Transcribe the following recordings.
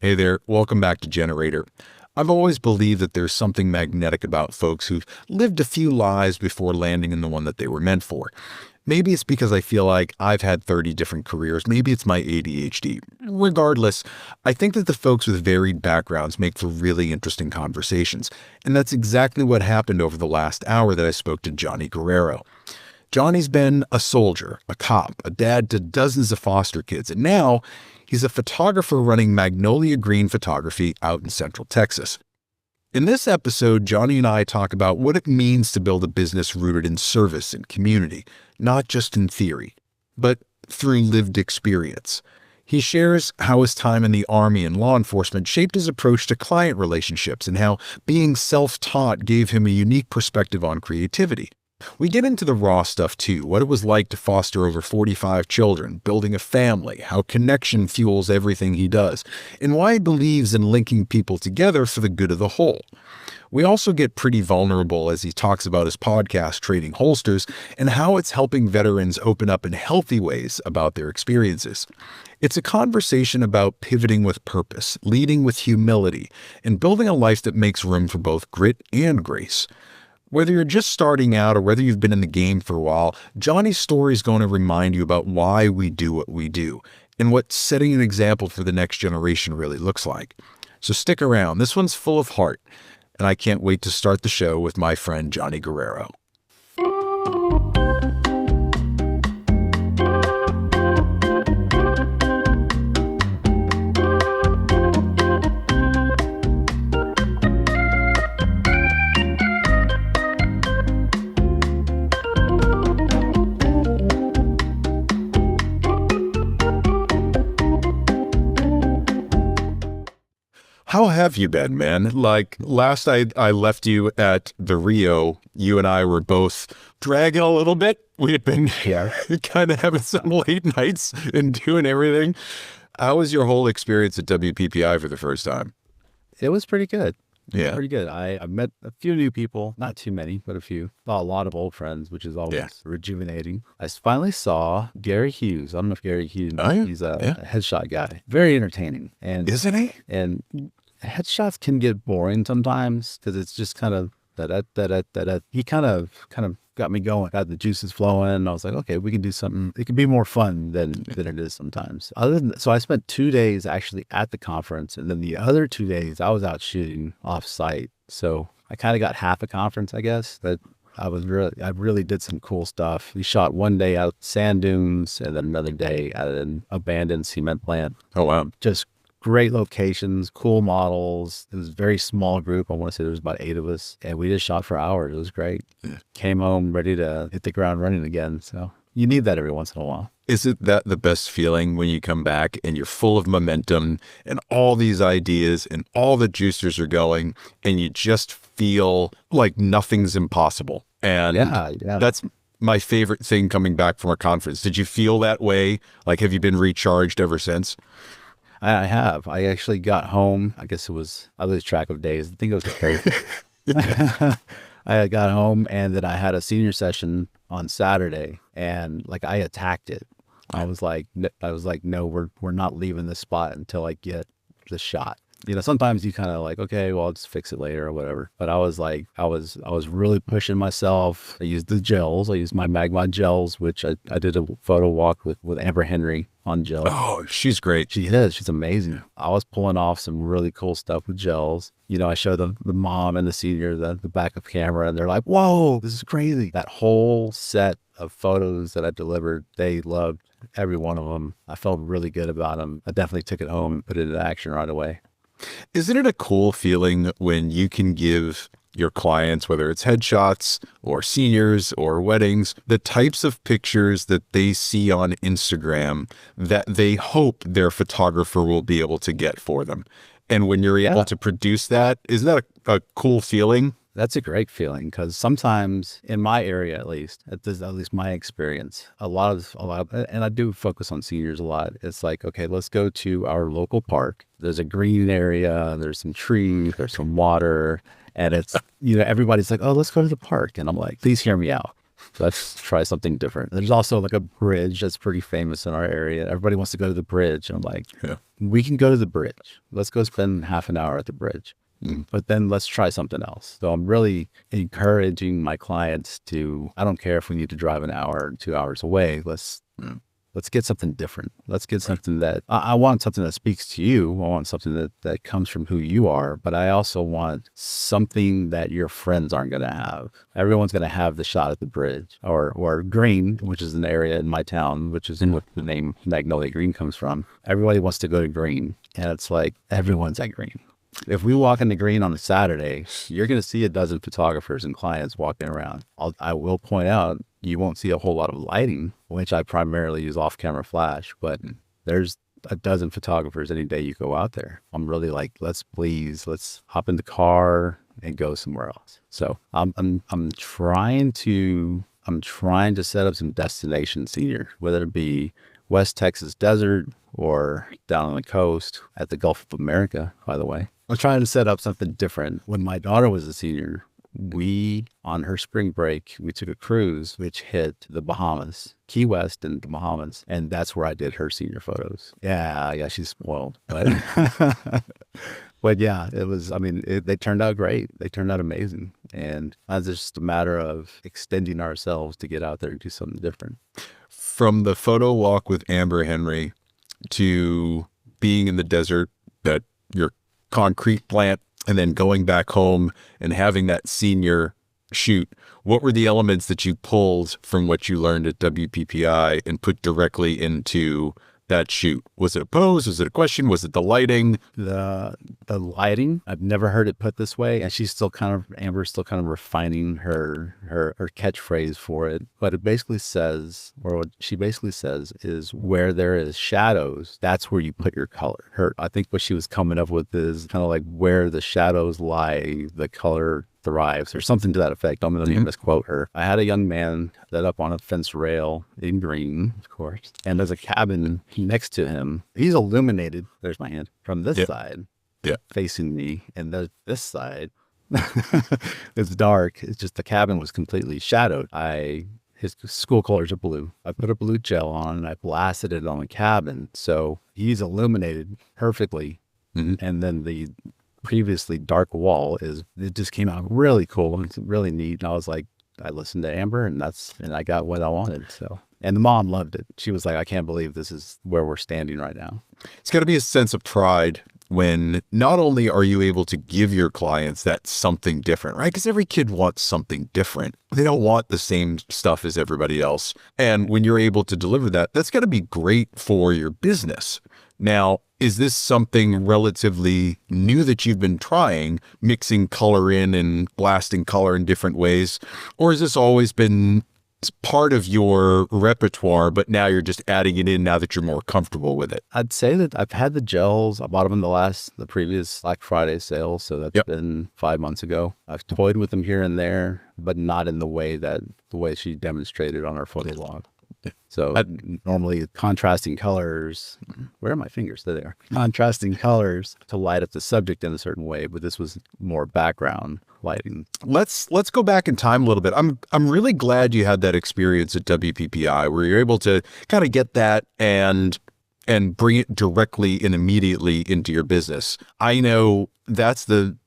Hey there, welcome back to Generator. I've always believed that there's something magnetic about folks who've lived a few lives before landing in the one that they were meant for. Maybe it's because I feel like I've had 30 different careers. Maybe it's my ADHD. Regardless, I think that the folks with varied backgrounds make for really interesting conversations. And that's exactly what happened over the last hour that I spoke to Johnny Guerrero. Johnny's been a soldier, a cop, a dad to dozens of foster kids, and now he's a photographer running Magnolia Green Photography out in Central Texas. In this episode, Johnny and I talk about what it means to build a business rooted in service and community, not just in theory, but through lived experience. He shares how his time in the Army and law enforcement shaped his approach to client relationships and how being self-taught gave him a unique perspective on creativity. We get into the raw stuff too, what it was like to foster over 45 children, building a family, how connection fuels everything he does, and why he believes in linking people together for the good of the whole. We also get pretty vulnerable as he talks about his podcast, Trading Holsters, and how it's helping veterans open up in healthy ways about their experiences. It's a conversation about pivoting with purpose, leading with humility, and building a life that makes room for both grit and grace. Whether you're just starting out or whether you've been in the game for a while, Johnny's story is going to remind you about why we do what we do and what setting an example for the next generation really looks like. So stick around. This one's full of heart, and I can't wait to start the show with my friend Johnny Guerrero. How have you been, man? Like last I left you at the Rio, you and I were both dragging a little bit. We had been kind of having some late nights and doing everything. How was your whole experience at WPPI for the first time? It was pretty good. Yeah. Pretty good. I met a few new people, not too many, but a few. Saw a lot of old friends, which is always rejuvenating. I finally saw Gary Hughes. I don't know if Gary Hughes, he's a headshot guy. Very entertaining. And isn't he? And headshots can get boring sometimes because it's just kind of that. He kind of got me going, got the juices flowing. I was like, okay, we can do something. It can be more fun than it is sometimes. So I spent 2 days actually at the conference, and then the other 2 days I was out shooting off site. So I kind of got half a conference, I guess, but I really did some cool stuff. We shot one day out sand dunes and then another day at an abandoned cement plant. Oh, wow. Just great locations, cool models. It was a very small group. I want to say there was about 8 of us, and we just shot for hours. It was great. Yeah. Came home ready to hit the ground running again. So you need that every once in a while. Is it that the best feeling when you come back and you're full of momentum and all these ideas and all the juicers are going and you just feel like nothing's impossible? And that's my favorite thing coming back from a conference. Did you feel that way? Like, have you been recharged ever since? I have. I actually got home. I guess I lose track of days. I think it was Thursday. I got home and then I had a senior session on Saturday and like I attacked it. I was like, no, we're not leaving this spot until I get the shot. You know, sometimes you kind of like, okay, well, I'll just fix it later or whatever. But I was like, I was really pushing myself. I used the gels. I used my Magma gels, which I did a photo walk with Amber Henry on gels. Oh, she's great. She is. She's amazing. I was pulling off some really cool stuff with gels. You know, I showed the mom and the senior the backup camera, and they're like, whoa, this is crazy. That whole set of photos that I delivered, they loved every one of them. I felt really good about them. I definitely took it home and put it into action right away. Isn't it a cool feeling when you can give your clients, whether it's headshots or seniors or weddings, the types of pictures that they see on Instagram that they hope their photographer will be able to get for them? And when you're able to produce that, isn't that a cool feeling? That's a great feeling because sometimes in my area, at least my experience, a lot of, and I do focus on seniors a lot. It's like, okay, let's go to our local park. There's a green area, there's some trees, there's some water, and it's, you know, everybody's like, oh, let's go to the park. And I'm like, please hear me out. let's try something different. There's also like a bridge that's pretty famous in our area. Everybody wants to go to the bridge. I'm like, Yeah. we can go to the bridge. Let's go spend half an hour at the bridge. But then let's try something else. So I'm really encouraging my clients to, I don't care if we need to drive an hour or 2 hours away. Let's get something different. Let's get something that I want, something that speaks to you. I want something that comes from who you are, but I also want something that your friends aren't going to have. Everyone's going to have the shot at the bridge or Green, which is an area in my town, which is in what the name Magnolia Green comes from. Everybody wants to go to Green, and it's like everyone's at Green. If we walk into Green on a Saturday, you're going to see a dozen photographers and clients walking around. I will point out, you won't see a whole lot of lighting, which I primarily use off-camera flash, but there's a dozen photographers any day you go out there. I'm really like, let's hop in the car and go somewhere else. So I'm trying to set up some destinations here, whether it be West Texas desert or down on the coast at the Gulf of America, by the way. I'm trying to set up something different. When my daughter was a senior, on her spring break, we took a cruise, which hit the Bahamas, Key West and the Bahamas. And that's where I did her senior photos. Yeah, she's spoiled. But, but yeah, they turned out great. They turned out amazing. And it's just a matter of extending ourselves to get out there and do something different. From the photo walk with Amber Henry to being in the desert, that your concrete plant, and then going back home and having that senior shoot, what were the elements that you pulled from what you learned at WPPI and put directly into that shoot? Was it a pose? Was it a question? Was it the lighting? The lighting, I've never heard it put this way. And Amber's still kind of refining her catchphrase for it. But it basically says, or what she basically says is, where there is shadows, that's where you put your color. I think what she was coming up with is kind of like, where the shadows lie, the color thrives, or something to that effect. I'm going to misquote her. I had a young man set up on a fence rail in Green, of course, and there's a cabin next to him. He's illuminated. There's my hand from this side, facing me, and this side, it's dark. It's just the cabin was completely shadowed. His school colors are blue. I put a blue gel on and I blasted it on the cabin, so he's illuminated perfectly. And then the previously dark wall it just came out really cool. It's really neat. And I was like, I listened to Amber and I got what I wanted. So, and the mom loved it. She was like, I can't believe this is where we're standing right now. It's got to be a sense of pride when not only are you able to give your clients that something different, right? Because every kid wants something different. They don't want the same stuff as everybody else. And when you're able to deliver that, that's got to be great for your business. Now, is this something relatively new that you've been trying, mixing color in and blasting color in different ways? Or has this always been part of your repertoire, but now you're just adding it in now that you're more comfortable with it? I'd say that I've had the gels. I bought them in the previous Black Friday sale. So that's been 5 months ago. I've toyed with them here and there, but not in the way she demonstrated on our photo log. So normally contrasting colors, where are my fingers? There they are. Contrasting colors to light up the subject in a certain way, but this was more background lighting. Let's go back in time a little bit. I'm really glad you had that experience at WPPI where you're able to kind of get that and bring it directly and immediately into your business. I know that's the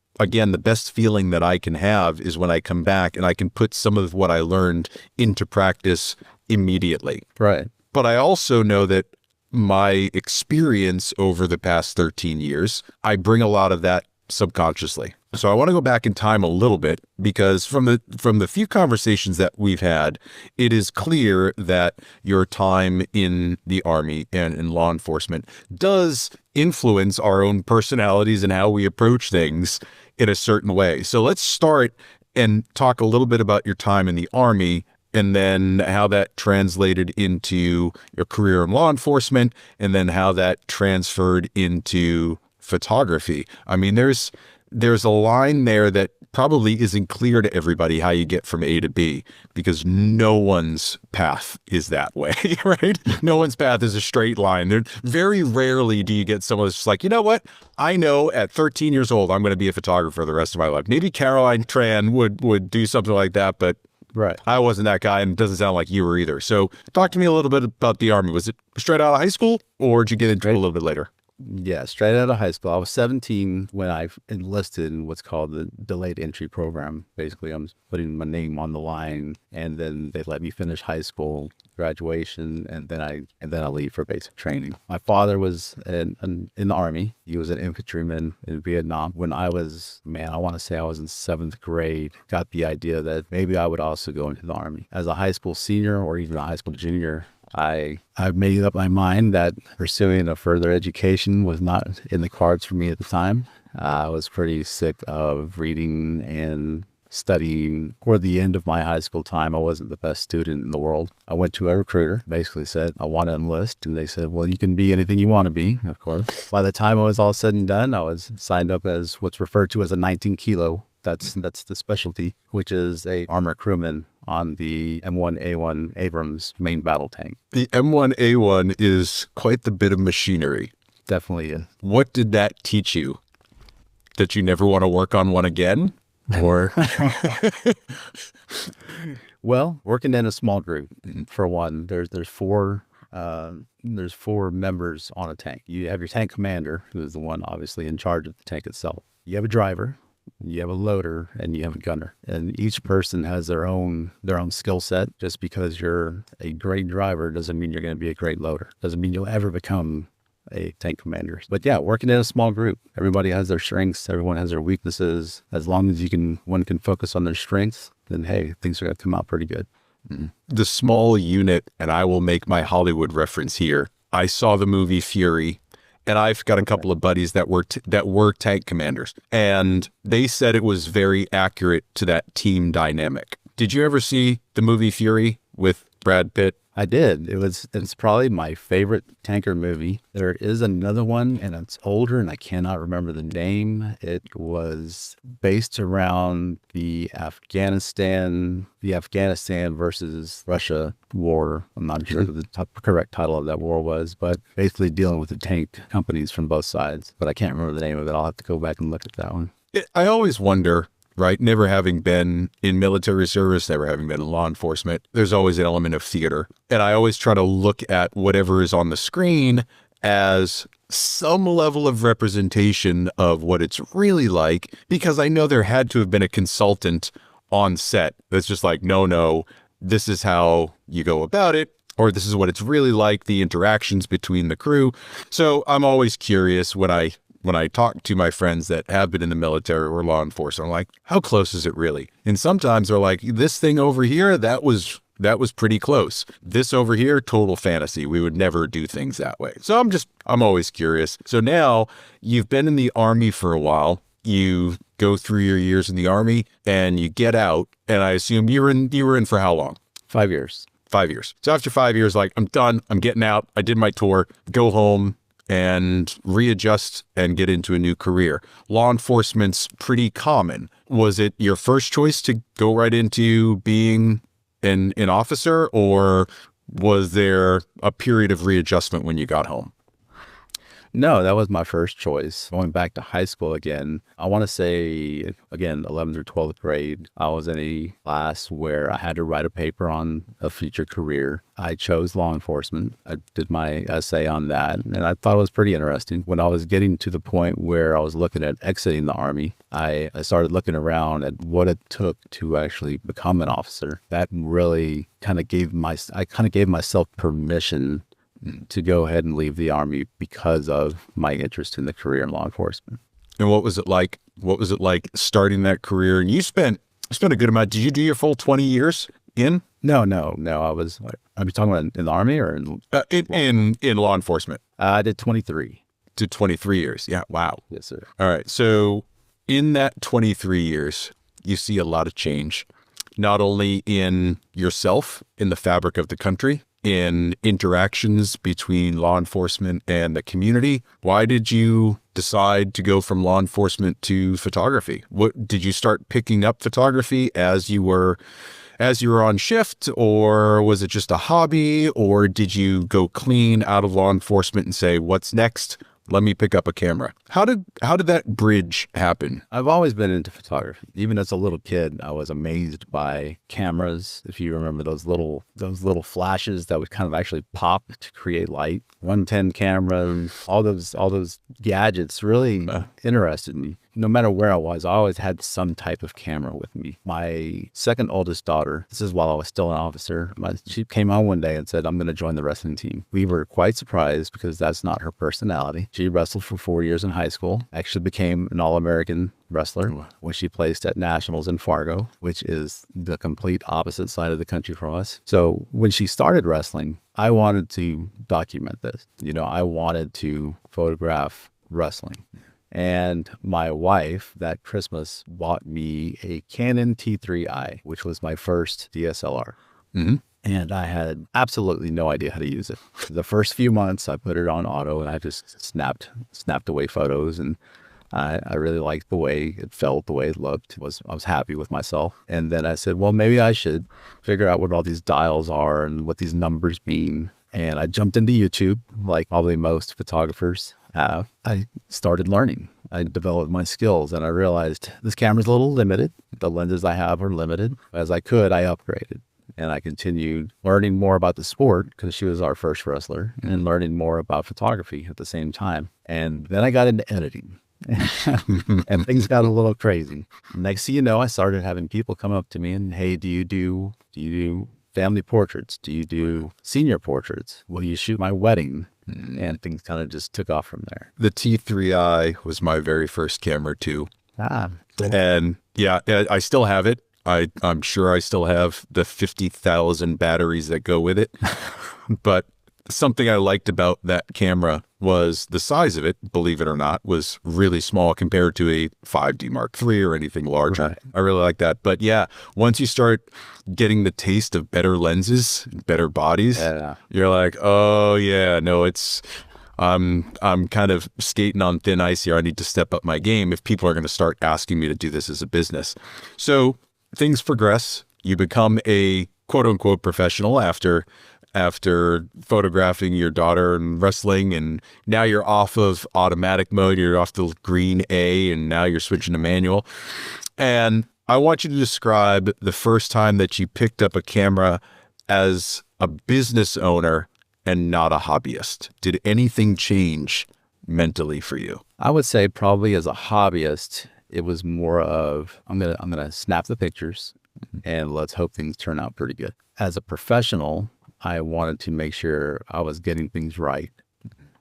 best feeling that I can have is when I come back and I can put some of what I learned into practice immediately. Right. But I also know that my experience over the past 13 years, I bring a lot of that subconsciously. So I want to go back in time a little bit because from the few conversations that we've had, it is clear that your time in the Army and in law enforcement does influence our own personalities and how we approach things in a certain way. So let's start and talk a little bit about your time in the Army and then how that translated into your career in law enforcement and then how that transferred into photography. I mean, there's a line there that probably isn't clear to everybody how you get from A to B because no one's path is that way, right? No one's path is a straight line. Very rarely do you get someone that's just like, you know what? I know at 13 years old, I'm going to be a photographer the rest of my life. Maybe Caroline Tran would do something like that, but Right. I wasn't that guy, and it doesn't sound like you were either. So talk to me a little bit about the Army. Was it straight out of high school, or did you get into it a little bit later? Yeah, straight out of high school. I was 17 when I enlisted in what's called the delayed entry program. Basically, I'm putting my name on the line, and then they let me finish high school graduation, and then I leave for basic training. My father was in the Army. He was an infantryman in Vietnam. When I was, I want to say I was in 7th grade, got the idea that maybe I would also go into the Army. As a high school senior or even a high school junior, I made up my mind that pursuing a further education was not in the cards for me at the time. I was pretty sick of reading and studying. Toward the end of my high school time, I wasn't the best student in the world. I went to a recruiter, basically said, I want to enlist. And they said, well, you can be anything you want to be, of course. By the time I was all said and done, I was signed up as what's referred to as a 19 kilo. That's the specialty, which is a armor crewman on the M1A1 Abrams main battle tank. The M1A1 is quite the bit of machinery. Definitely is. What did that teach you? That you never want to work on one again? Or well, working in a small group, for one, there's four members on a tank. You have your tank commander, who is the one obviously in charge of the tank itself. You have a driver, you have a loader, and you have a gunner. And each person has their own skill set. Just because you're a great driver doesn't mean you're going to be a great loader. Doesn't mean you'll ever become a tank commander. But yeah, working in a small group, everybody has their strengths, everyone has their weaknesses. As long as one can focus on their strengths, then hey, things are going to come out pretty good. The small unit, and I will make my Hollywood reference here. I saw the movie Fury, and I've got a couple of buddies that were tank commanders, and they said it was very accurate to that team dynamic. Did you ever see the movie Fury with Brad Pitt? I did. It's probably my favorite tanker movie. There is another one, and it's older, and I cannot remember the name. It was based around the Afghanistan versus Russia war. I'm not sure what the correct title of that war was, but basically dealing with the tank companies from both sides. But I can't remember the name of it. I'll have to go back and look at that one. I always wonder, right? Never having been in military service, never having been in law enforcement, there's always an element of theater. And I always try to look at whatever is on the screen as some level of representation of what it's really like, because I know there had to have been a consultant on set that's just like, no, this is how you go about it, or this is what it's really like, the interactions between the crew. So I'm always curious when I talk to my friends that have been in the military or law enforcement, I'm like, how close is it really? And sometimes they're like, this thing over here, that was pretty close. This over here, total fantasy. We would never do things that way. So I'm always curious. So now you've been in the Army for a while. You go through your years in the Army and you get out. And I assume you were in for how long? 5 years. 5 years. So after 5 years, like, I'm done. I'm getting out. I did my tour. Go home and readjust and get into a new career. Law enforcement's pretty common. Was it your first choice to go right into being an officer, or was there a period of readjustment when you got home? No, that was my first choice. Going back to high school again, I want to say, again, 11th or 12th grade, I was in a class where I had to write a paper on a future career. I chose law enforcement. I did my essay on that, and I thought it was pretty interesting. When I was getting to the point where I was looking at exiting the Army, I started looking around at what it took to actually become an officer. That really kind of gave myself permission to go ahead and leave the Army because of my interest in the career in law enforcement. And what was it like? What was it like starting that career? And you spent a good amount. Did you do your full 20 years in? No. Are you talking about in the Army or in law enforcement? I did 23. Did 23 years. Yeah. Wow. Yes, sir. All right. So in that 23 years, you see a lot of change, not only in yourself, in the fabric of the country, in interactions between law enforcement and the community. Why did you decide to go from law enforcement to photography? What did you start picking up photography as you were on shift, or was it just a hobby, or did you go clean out of law enforcement and say, what's next? let me pick up a camera. How did that bridge happen? I've always been into photography. Even as a little kid, I was amazed by cameras. If you remember those little flashes that would kind of actually pop to create light. 110 camera, all those gadgets really interested me. No matter where I was, I always had some type of camera with me. My second oldest daughter, this is while I was still an officer, she came on one day and said, I'm going to join the wrestling team. We were quite surprised because that's not her personality. She wrestled for 4 years in high school, actually became an All-American wrestler when she placed at nationals in Fargo, which is the complete opposite side of the country from us. So when she started wrestling, I wanted to document this. I wanted to photograph wrestling. And my wife that Christmas bought me a Canon T3i, which was my first DSLR. Mm-hmm. And I had absolutely no idea how to use it. The first few months I put it on auto and I just snapped away photos, and I really liked the way it felt, the way it looked. I was happy with myself. And then I said, well, maybe I should figure out what all these dials are and what these numbers mean. And I jumped into YouTube, like probably most photographers have. I started learning. I developed my skills, and I realized this camera's a little limited. The lenses I have are limited. As I could, I upgraded. And I continued learning more about the sport because she was our first wrestler, and learning more about photography at the same time. And then I got into editing. And things got a little crazy. Next thing you know, I started having people come up to me and, hey, do you do family portraits? Do you do senior portraits? Will you shoot my wedding? And things kind of just took off from there. The T3i was my very first camera too. And yeah, I still have it. I'm sure I still have the 50,000 batteries that go with it. But something I liked about that camera was the size of it, believe it or not, was really small compared to a 5D Mark III or anything larger. Right. I really like that. But yeah, once you start getting the taste of better lenses, better bodies, you're like, oh yeah, no, I'm kind of skating on thin ice here. I need to step up my game if people are going to start asking me to do this as a business. So things progress. You become a quote unquote professional after photographing your daughter and wrestling, and now you're off of automatic mode, you're off the green A, and now you're switching to manual. And I want you to describe the first time that you picked up a camera as a business owner and not a hobbyist. Did anything change mentally for you? I would say probably as a hobbyist, it was more of, I'm gonna snap the pictures and let's hope things turn out pretty good. As a professional, I wanted to make sure I was getting things right.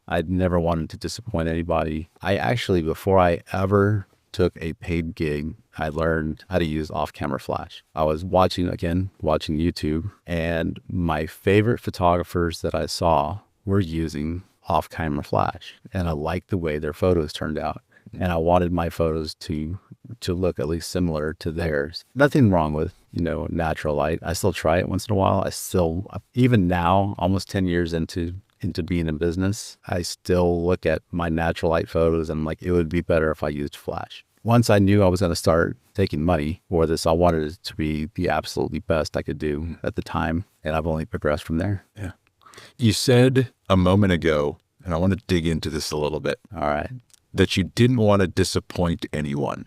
I'd never wanted to disappoint anybody. I actually, before I ever took a paid gig, I learned how to use off-camera flash. I was watching YouTube, and my favorite photographers that I saw were using off-camera flash, and I liked the way their photos turned out. And I wanted my photos to look at least similar to theirs. Nothing wrong with, natural light. I still try it once in a while. Even now, almost 10 years into being in business, I still look at my natural light photos and I'm like, it would be better if I used flash. Once I knew I was going to start taking money for this, I wanted it to be the absolutely best I could do at the time. And I've only progressed from there. Yeah. You said a moment ago, and I want to dig into this a little bit. All right. That you didn't want to disappoint anyone.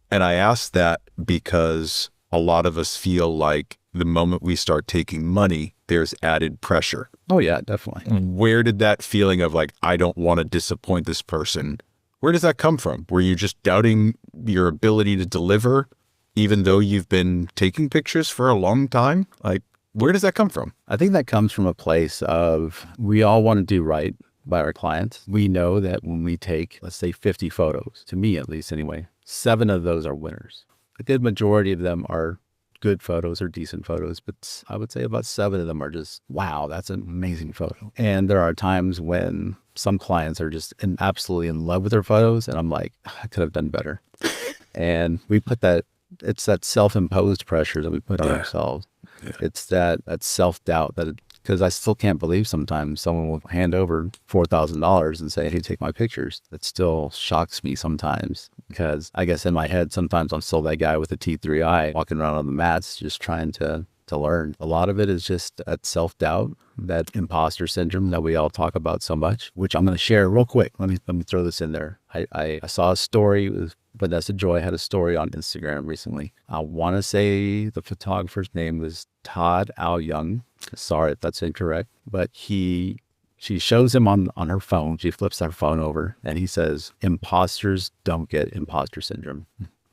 And I asked that because a lot of us feel like the moment we start taking money, there's added pressure. Oh yeah, definitely. Where did that feeling of like, I don't want to disappoint this person, where does that come from? Were you just doubting your ability to deliver, even though you've been taking pictures for a long time? Like, where does that come from? I think that comes from a place of, we all want to do right by our clients. We know that when we take, let's say 50 photos, to me at least anyway, 7 of those are winners. A good majority of them are good photos or decent photos, but I would say about 7 of them are just, wow, that's an amazing photo. And there are times when some clients are just absolutely in love with their photos, and I'm like, I could have done better. And we put that, it's that self-imposed pressure that we put on ourselves. Yeah. It's that self-doubt because I still can't believe sometimes someone will hand over $4,000 and say, hey, take my pictures. That still shocks me sometimes because I guess in my head, sometimes I'm still that guy with a T3i walking around on the mats, just trying to to learn. A lot of it is just that self-doubt, that imposter syndrome that we all talk about so much, which I'm going to share real quick. Let me throw this in there. I saw a story with Vanessa Joy had a story on Instagram recently. I want to say the photographer's name was Todd Al Young. Sorry if that's incorrect, but she shows him on her phone. She flips her phone over and he says, imposters don't get imposter syndrome.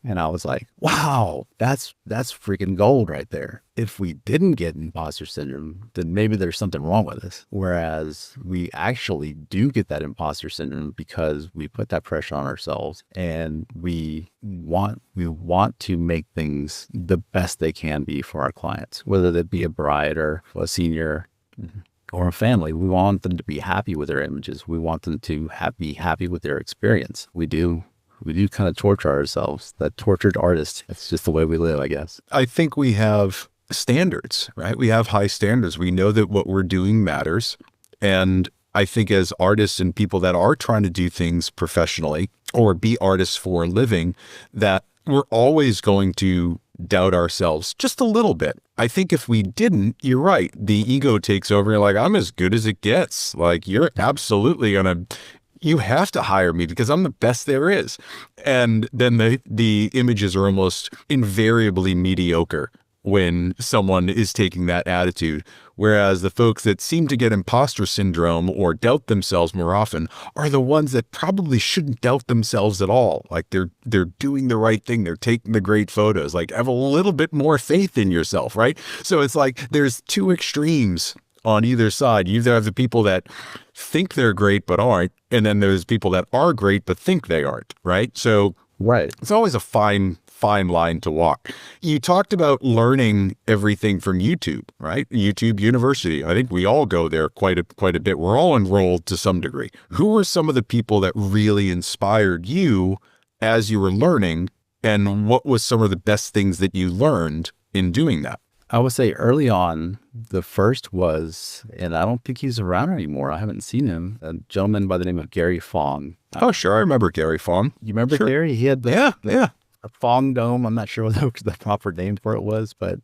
And I was like, wow, that's freaking gold right there. If we didn't get imposter syndrome, then maybe there's something wrong with us. Whereas we actually do get that imposter syndrome because we put that pressure on ourselves and we want to make things the best they can be for our clients, whether that be a bride or a senior or a family. We want them to be happy with their images. We want them to be happy with their experience. We do kind of torture ourselves, that tortured artist. It's just the way we live, I guess. I think we have standards, right? We have high standards. We know that what we're doing matters. And I think as artists and people that are trying to do things professionally or be artists for a living, that we're always going to doubt ourselves just a little bit. I think if we didn't, you're right. The ego takes over. You're like, I'm as good as it gets. Like, you're absolutely going to... You have to hire me because I'm the best there is. And then the images are almost invariably mediocre when someone is taking that attitude. Whereas the folks that seem to get imposter syndrome or doubt themselves more often are the ones that probably shouldn't doubt themselves at all. Like they're doing the right thing. They're taking the great photos. Like, have a little bit more faith in yourself, right? So it's like there's two extremes on either side. You either have the people that think they're great but aren't, and then there's people that are great but think they aren't, right? So right, it's always a fine line to walk. You talked about learning everything from YouTube, right? YouTube University. I think we all go there quite a bit. We're all enrolled to some degree. Who were some of the people that really inspired you as you were learning, and what was some of the best things that you learned in doing that? I would say early on, the first was, and I don't think he's around anymore. I haven't seen him, a gentleman by the name of Gary Fong. Oh, sure. I remember Gary Fong. You remember Gary? He had a Fong dome. I'm not sure what the proper name for it was, but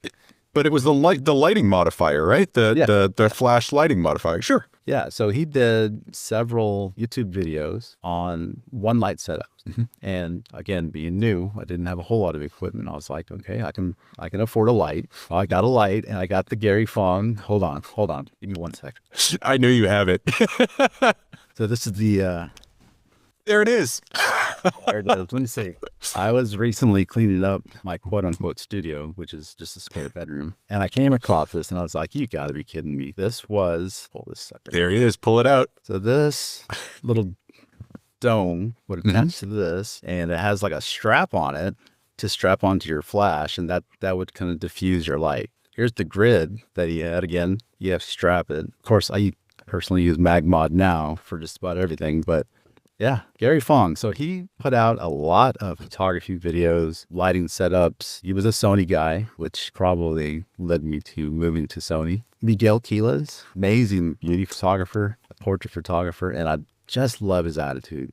it was the lighting modifier, right? The flash lighting modifier. Sure. Yeah. So he did several YouTube videos on one light setup. And again, being new, I didn't have a whole lot of equipment. I was like, okay, I can afford a light. Well, I got a light and I got the Gary Fong. Hold on. Give me 1 second. I know you have it. So this is the, there it is. There it is. Let me see. I was recently cleaning up my quote unquote studio, which is just a spare bedroom. And I came across this and I was like, you gotta be kidding me. This was, pull this sucker. There it is. Pull it out. So this little dome would attach to this, and it has like a strap on it to strap onto your flash, and that would kind of diffuse your light. Here's the grid that he had. Again, you have to strap it. Of course, I personally use MagMod now for just about everything, but yeah, Gary Fong. So he put out a lot of photography videos, lighting setups. He was a Sony guy, which probably led me to moving to Sony. Miguel Quiles, amazing beauty photographer, a portrait photographer, and I just love his attitude.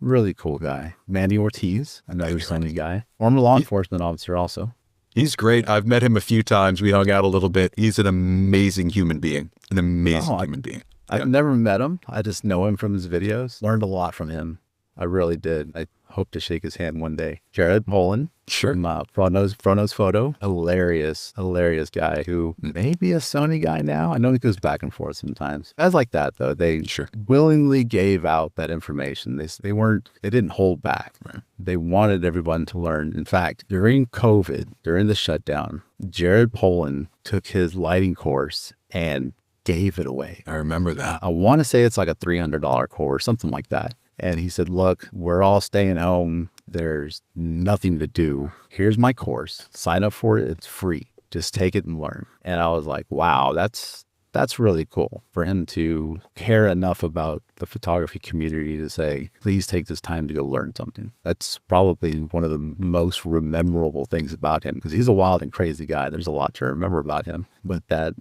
Really cool guy. Mandy Ortiz, another Sony guy. Former law enforcement officer also. He's great. I've met him a few times. We hung out a little bit. He's an amazing human being. Human being. I've never met him. I just know him from his videos. Learned a lot from him. I really did. I hope to shake his hand one day. Jared Poland. Sure. From Frono's Photo. Hilarious guy who may be a Sony guy now. I know he goes back and forth sometimes. Guys like that, though, they willingly gave out that information. They didn't hold back. Right. They wanted everyone to learn. In fact, during COVID, during the shutdown, Jared Poland took his lighting course and gave it away. I remember that. I want to say it's like a $300 course, something like that. And he said, look, we're all staying home. There's nothing to do. Here's my course. Sign up for it. It's free. Just take it and learn. And I was like, wow, that's really cool for him to care enough about the photography community to say, please take this time to go learn something. That's probably one of the most memorable things about him, because he's a wild and crazy guy. There's a lot to remember about him. But that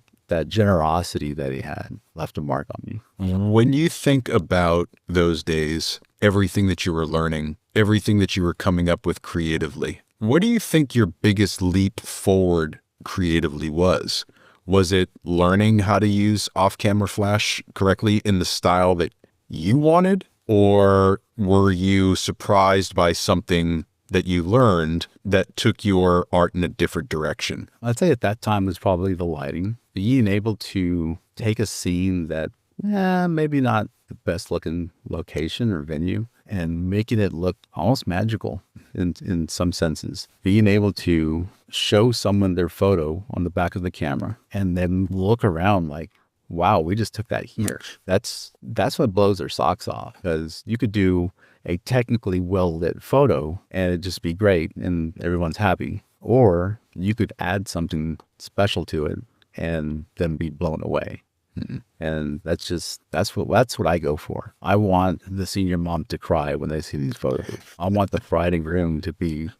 generosity that he had left a mark on me. When you think about those days, everything that you were learning, everything that you were coming up with creatively, what do you think your biggest leap forward creatively was. Was it learning how to use off-camera flash correctly in the style that you wanted? Or were you surprised by something that you learned that took your art in a different direction? I'd say at that time was probably the lighting. Being able to take a scene that maybe not the best looking location or venue and making it look almost magical in some senses. Being able to show someone their photo on the back of the camera and then look around like, wow, we just took that here. That's what blows their socks off, because you could do a technically well-lit photo and it'd just be great and everyone's happy. Or you could add something special to it and then be blown away. Mm-hmm. And that's what I go for. I want the senior mom to cry when they see these photos. I want the bride and groom to be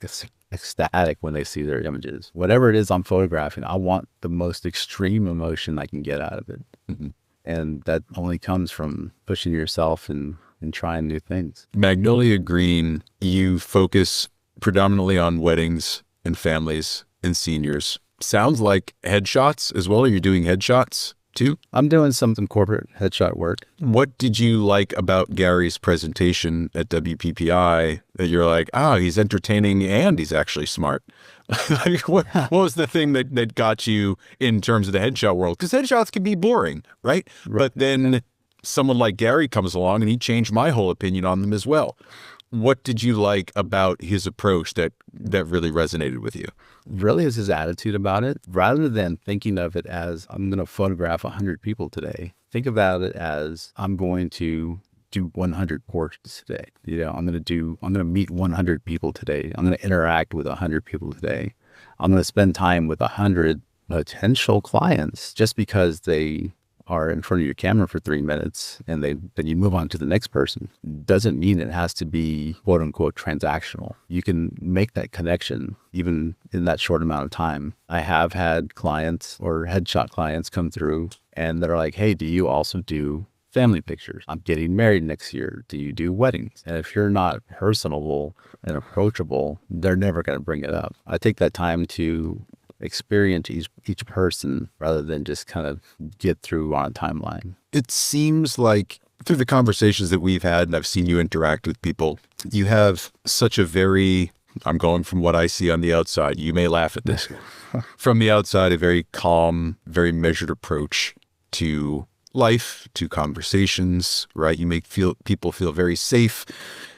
ecstatic when they see their images. Whatever it is I'm photographing, I want the most extreme emotion I can get out of it. Mm-hmm. And that only comes from pushing yourself and trying new things. Magnolia Green, you focus predominantly on weddings and families and seniors. Sounds like headshots as well. Are you doing headshots too? I'm doing some corporate headshot work. What did you like about Gary's presentation at WPPI that you're like, he's entertaining and he's actually smart? What was the thing that got you in terms of the headshot world? Because headshots can be boring, right? But then someone like Gary comes along and he changed my whole opinion on them as well. What did you like about his approach that really resonated with you? Really is his attitude about it. Rather than thinking of it as, I'm going to photograph 100 people today, think about it as, I'm going to do 100 portraits today. I'm going to meet 100 people today. I'm going to interact with 100 people today. I'm going to spend time with 100 potential clients just because they are in front of your camera for 3 minutes and then you move on to the next person. Doesn't mean it has to be quote unquote transactional. You can make that connection even in that short amount of time. I have had clients or headshot clients come through and they're like, hey, do you also do family pictures? I'm getting married next year. Do you do weddings? And if you're not personable and approachable, they're never going to bring it up. I take that time to experience each person rather than just kind of get through on a timeline. It seems like through the conversations that we've had, and I've seen you interact with people, you have such a very, I'm going from what I see on the outside, you may laugh at this, from the outside, a very calm, very measured approach to life, to conversations, right? You make people feel very safe,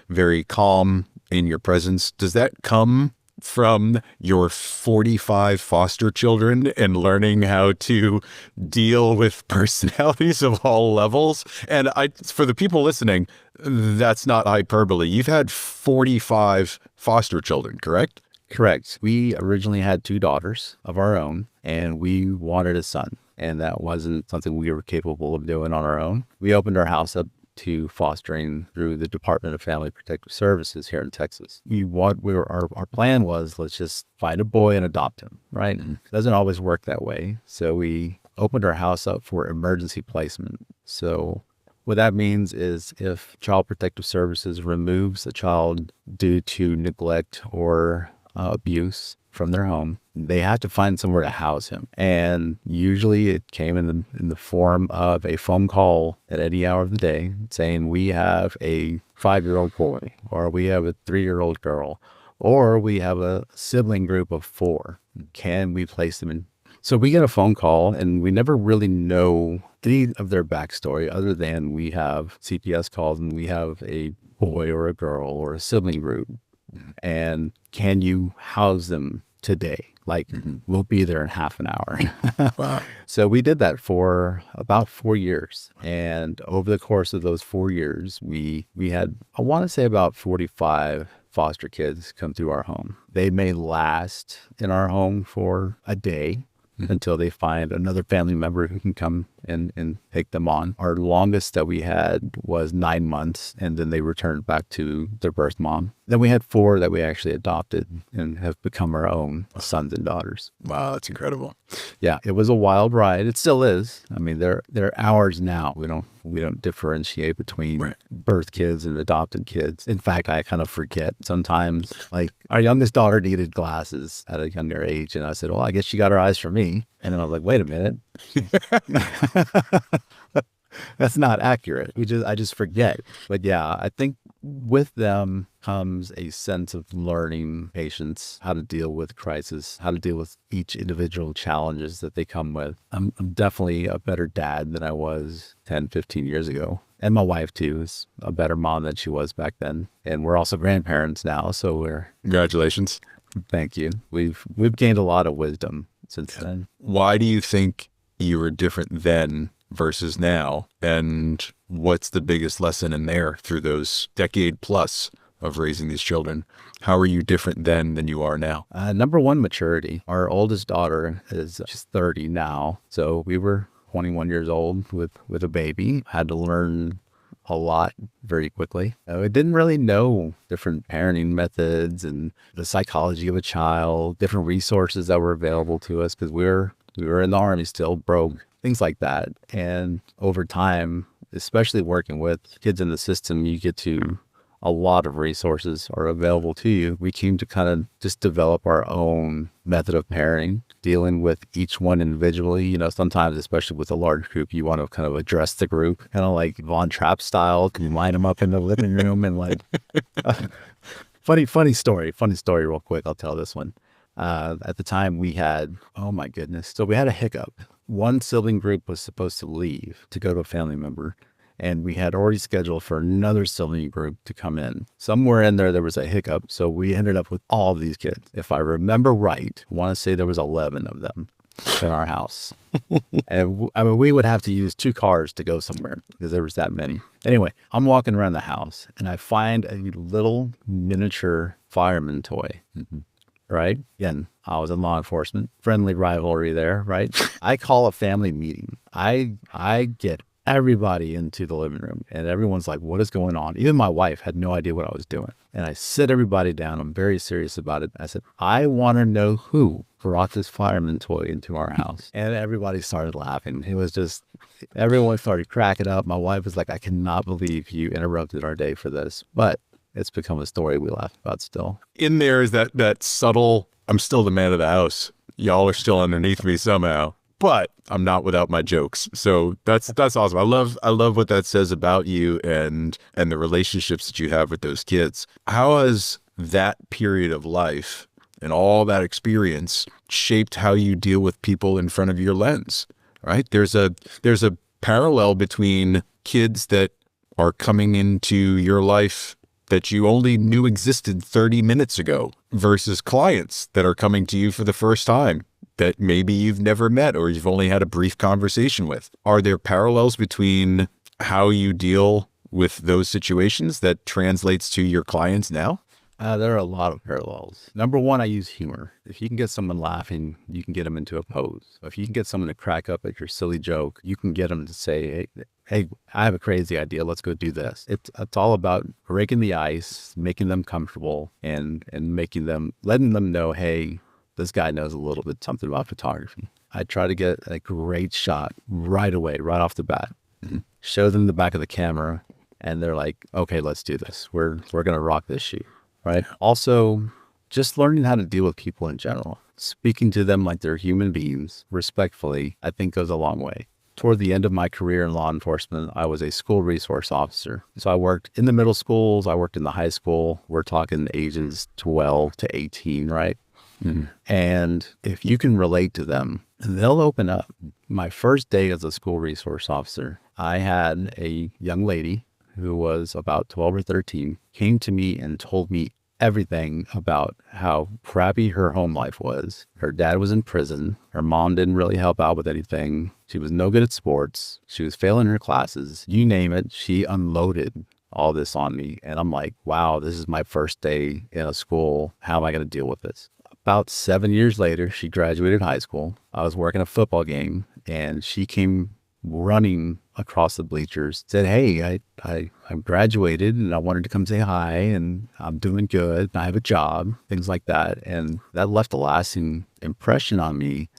very calm in your presence. Does that come from your 45 foster children and learning how to deal with personalities of all levels? And for the people listening, that's not hyperbole. You've had 45 foster children, correct? Correct. We originally had 2 daughters of our own, and we wanted a son. And that wasn't something we were capable of doing on our own. We opened our house up to fostering through the Department of Family Protective Services here in Texas. Our plan was, let's just find a boy and adopt him, right? It doesn't always work that way. So we opened our house up for emergency placement. So what that means is if Child Protective Services removes a child due to neglect or abuse from their home, they have to find somewhere to house him. And usually it came in the form of a phone call at any hour of the day saying, we have a 5-year-old boy, or we have a 3-year-old girl, or we have a sibling group of 4. Can we place them in? So we get a phone call and we never really know any of their backstory other than we have CPS calls and we have a boy or a girl or a sibling group. And can you house them today? Like, we'll be there in half an hour. Wow. So we did that for about 4 years. And over the course of those 4 years, we had, I want to say, about 45 foster kids come through our home. They may last in our home for a day until they find another family member who can come and take them on. Our longest that we had was 9 months, and then they returned back to their birth mom. Then we had 4 that we actually adopted and have become our own sons and daughters. Wow, that's incredible. Yeah, it was a wild ride. It still is. I mean, they're ours now. We don't differentiate between birth kids and adopted kids. In fact, I kind of forget sometimes. Like our youngest daughter needed glasses at a younger age, and I said, "Well, I guess she got her eyes from me." And then I was like, "Wait a minute." That's not accurate. I just forget. But yeah, I think with them comes a sense of learning patience, how to deal with crisis, how to deal with each individual challenges that they come with. I'm definitely a better dad than I was 10, 15 years ago. And my wife too is a better mom than she was back then. And we're also grandparents now, so Congratulations. thank you. We've gained a lot of wisdom since then. Why do you think you were different then versus now? And what's the biggest lesson in there through those decade plus of raising these children? How are you different then than you are now? Number one, maturity. Our oldest daughter she's 30 now. So we were 21 years old with a baby. Had to learn a lot very quickly. I didn't really know different parenting methods and the psychology of a child, different resources that were available to us because we were in the Army still, broke, things like that. And over time, especially working with kids in the system, you get to a lot of resources are available to you. We came to kind of just develop our own method of parenting, dealing with each one individually. You know, sometimes, especially with a large group, you want to kind of address the group, kind of like Von Trapp style. Can you line them up in the living room and like, funny story real quick. I'll tell this one. At the time we had, oh my goodness. So we had a hiccup. One sibling group was supposed to leave to go to a family member. And we had already scheduled for another sibling group to come in. Somewhere in there was a hiccup. So we ended up with all of these kids. If I remember right, I want to say there was 11 of them in our house. And I mean, we would have to use 2 cars to go somewhere because there was that many. Anyway, I'm walking around the house and I find a little miniature fireman toy. Mm-hmm. Right? Again, I was in law enforcement, friendly rivalry there, right? I call a family meeting. I get everybody into the living room and everyone's like, what is going on? Even my wife had no idea what I was doing. And I sit everybody down. I'm very serious about it. I said, I want to know who brought this fireman toy into our house. And everybody started laughing. It was just, everyone started cracking up. My wife was like, I cannot believe you interrupted our day for this. But it's become a story we laugh about still. In there is that subtle, I'm still the man of the house. Y'all are still underneath me somehow, but I'm not without my jokes. So that's awesome. I love what that says about you and the relationships that you have with those kids. How has that period of life and all that experience shaped how you deal with people in front of your lens, right? There's a parallel between kids that are coming into your life that you only knew existed 30 minutes ago versus clients that are coming to you for the first time that maybe you've never met or you've only had a brief conversation with. Are there parallels between how you deal with those situations that translates to your clients now? There are a lot of parallels. Number one, I use humor. If you can get someone laughing, you can get them into a pose. If you can get someone to crack up at your silly joke, you can get them to say, hey, I have a crazy idea. Let's go do this. It's all about breaking the ice, making them comfortable, and letting them know, hey, this guy knows a little bit something about photography. I try to get a great shot right away, right off the bat. Mm-hmm. Show them the back of the camera, and they're like, okay, let's do this. We're going to rock this shoot. Right. Also, just learning how to deal with people in general, speaking to them like they're human beings respectfully, I think goes a long way. Toward the end of my career in law enforcement, I was a school resource officer. So I worked in the middle schools. I worked in the high school. We're talking ages 12 to 18, right? Mm-hmm. And if you can relate to them, they'll open up. My first day as a school resource officer, I had a young lady who was about 12 or 13, came to me and told me everything about how crappy her home life was. Her dad was in prison. Her mom didn't really help out with anything. She was no good at sports. She was failing her classes. You name it, she unloaded all this on me. And I'm like, wow, this is my first day in a school. How am I going to deal with this? About 7 years later, she graduated high school. I was working a football game and she came running across the bleachers, said, hey, I graduated and I wanted to come say hi and I'm doing good. I have a job, things like that. And that left a lasting impression on me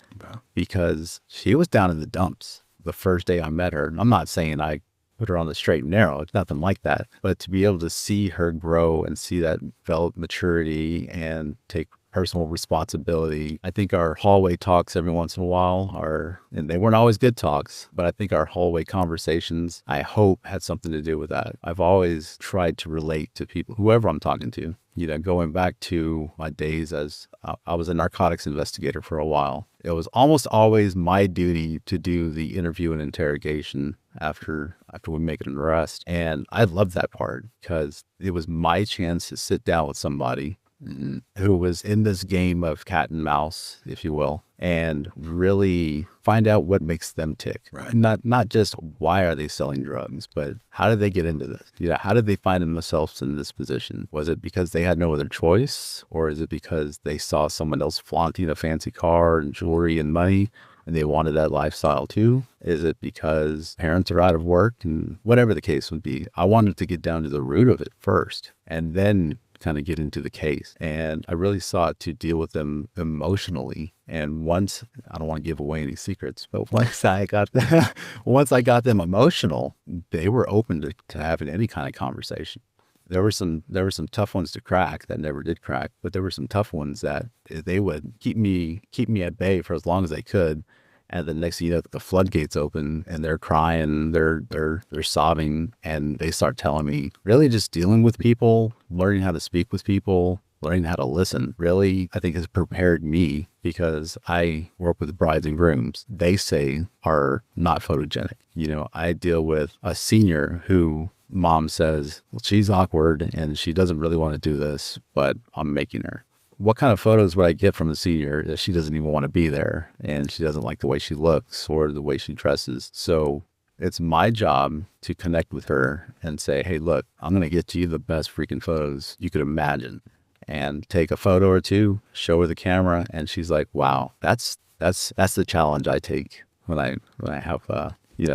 because she was down in the dumps the first day I met her. I'm not saying I put her on the straight and narrow. It's nothing like that. But to be able to see her grow and see that develop maturity and take personal responsibility. I think our hallway talks every once in a while and they weren't always good talks, but I think our hallway conversations, I hope, had something to do with that. I've always tried to relate to people, whoever I'm talking to. You know, going back to my days as I was a narcotics investigator for a while. It was almost always my duty to do the interview and interrogation after we make an arrest. And I loved that part because it was my chance to sit down with somebody who was in this game of cat and mouse, if you will, and really find out what makes them tick. Right. Not just why are they selling drugs, but how did they get into this? You know, how did they find themselves in this position? Was it because they had no other choice, or is it because they saw someone else flaunting a fancy car and jewelry and money, and they wanted that lifestyle too? Is it because parents are out of work? And whatever the case would be, I wanted to get down to the root of it first, and then kind of get into the case. And I really sought to deal with them emotionally. And once, I don't want to give away any secrets, but once I got them emotional, they were open to having any kind of conversation. There were some tough ones to crack that never did crack, but there were some tough ones that they would keep me at bay for as long as they could. And the next thing you know, the floodgates open and they're crying, they're sobbing, and they start telling me really just dealing with people, learning how to speak with people, learning how to listen, really, I think has prepared me because I work with brides and grooms. They say are not photogenic. You know, I deal with a senior who mom says, well, she's awkward and she doesn't really want to do this, but I'm making her. What kind of photos would I get from the senior if she doesn't even want to be there and she doesn't like the way she looks or the way she dresses? So it's my job to connect with her and say, hey, look, I'm going to get you the best freaking photos you could imagine, and take a photo or two, show her the camera. And she's like, wow, that's the challenge I take when I have,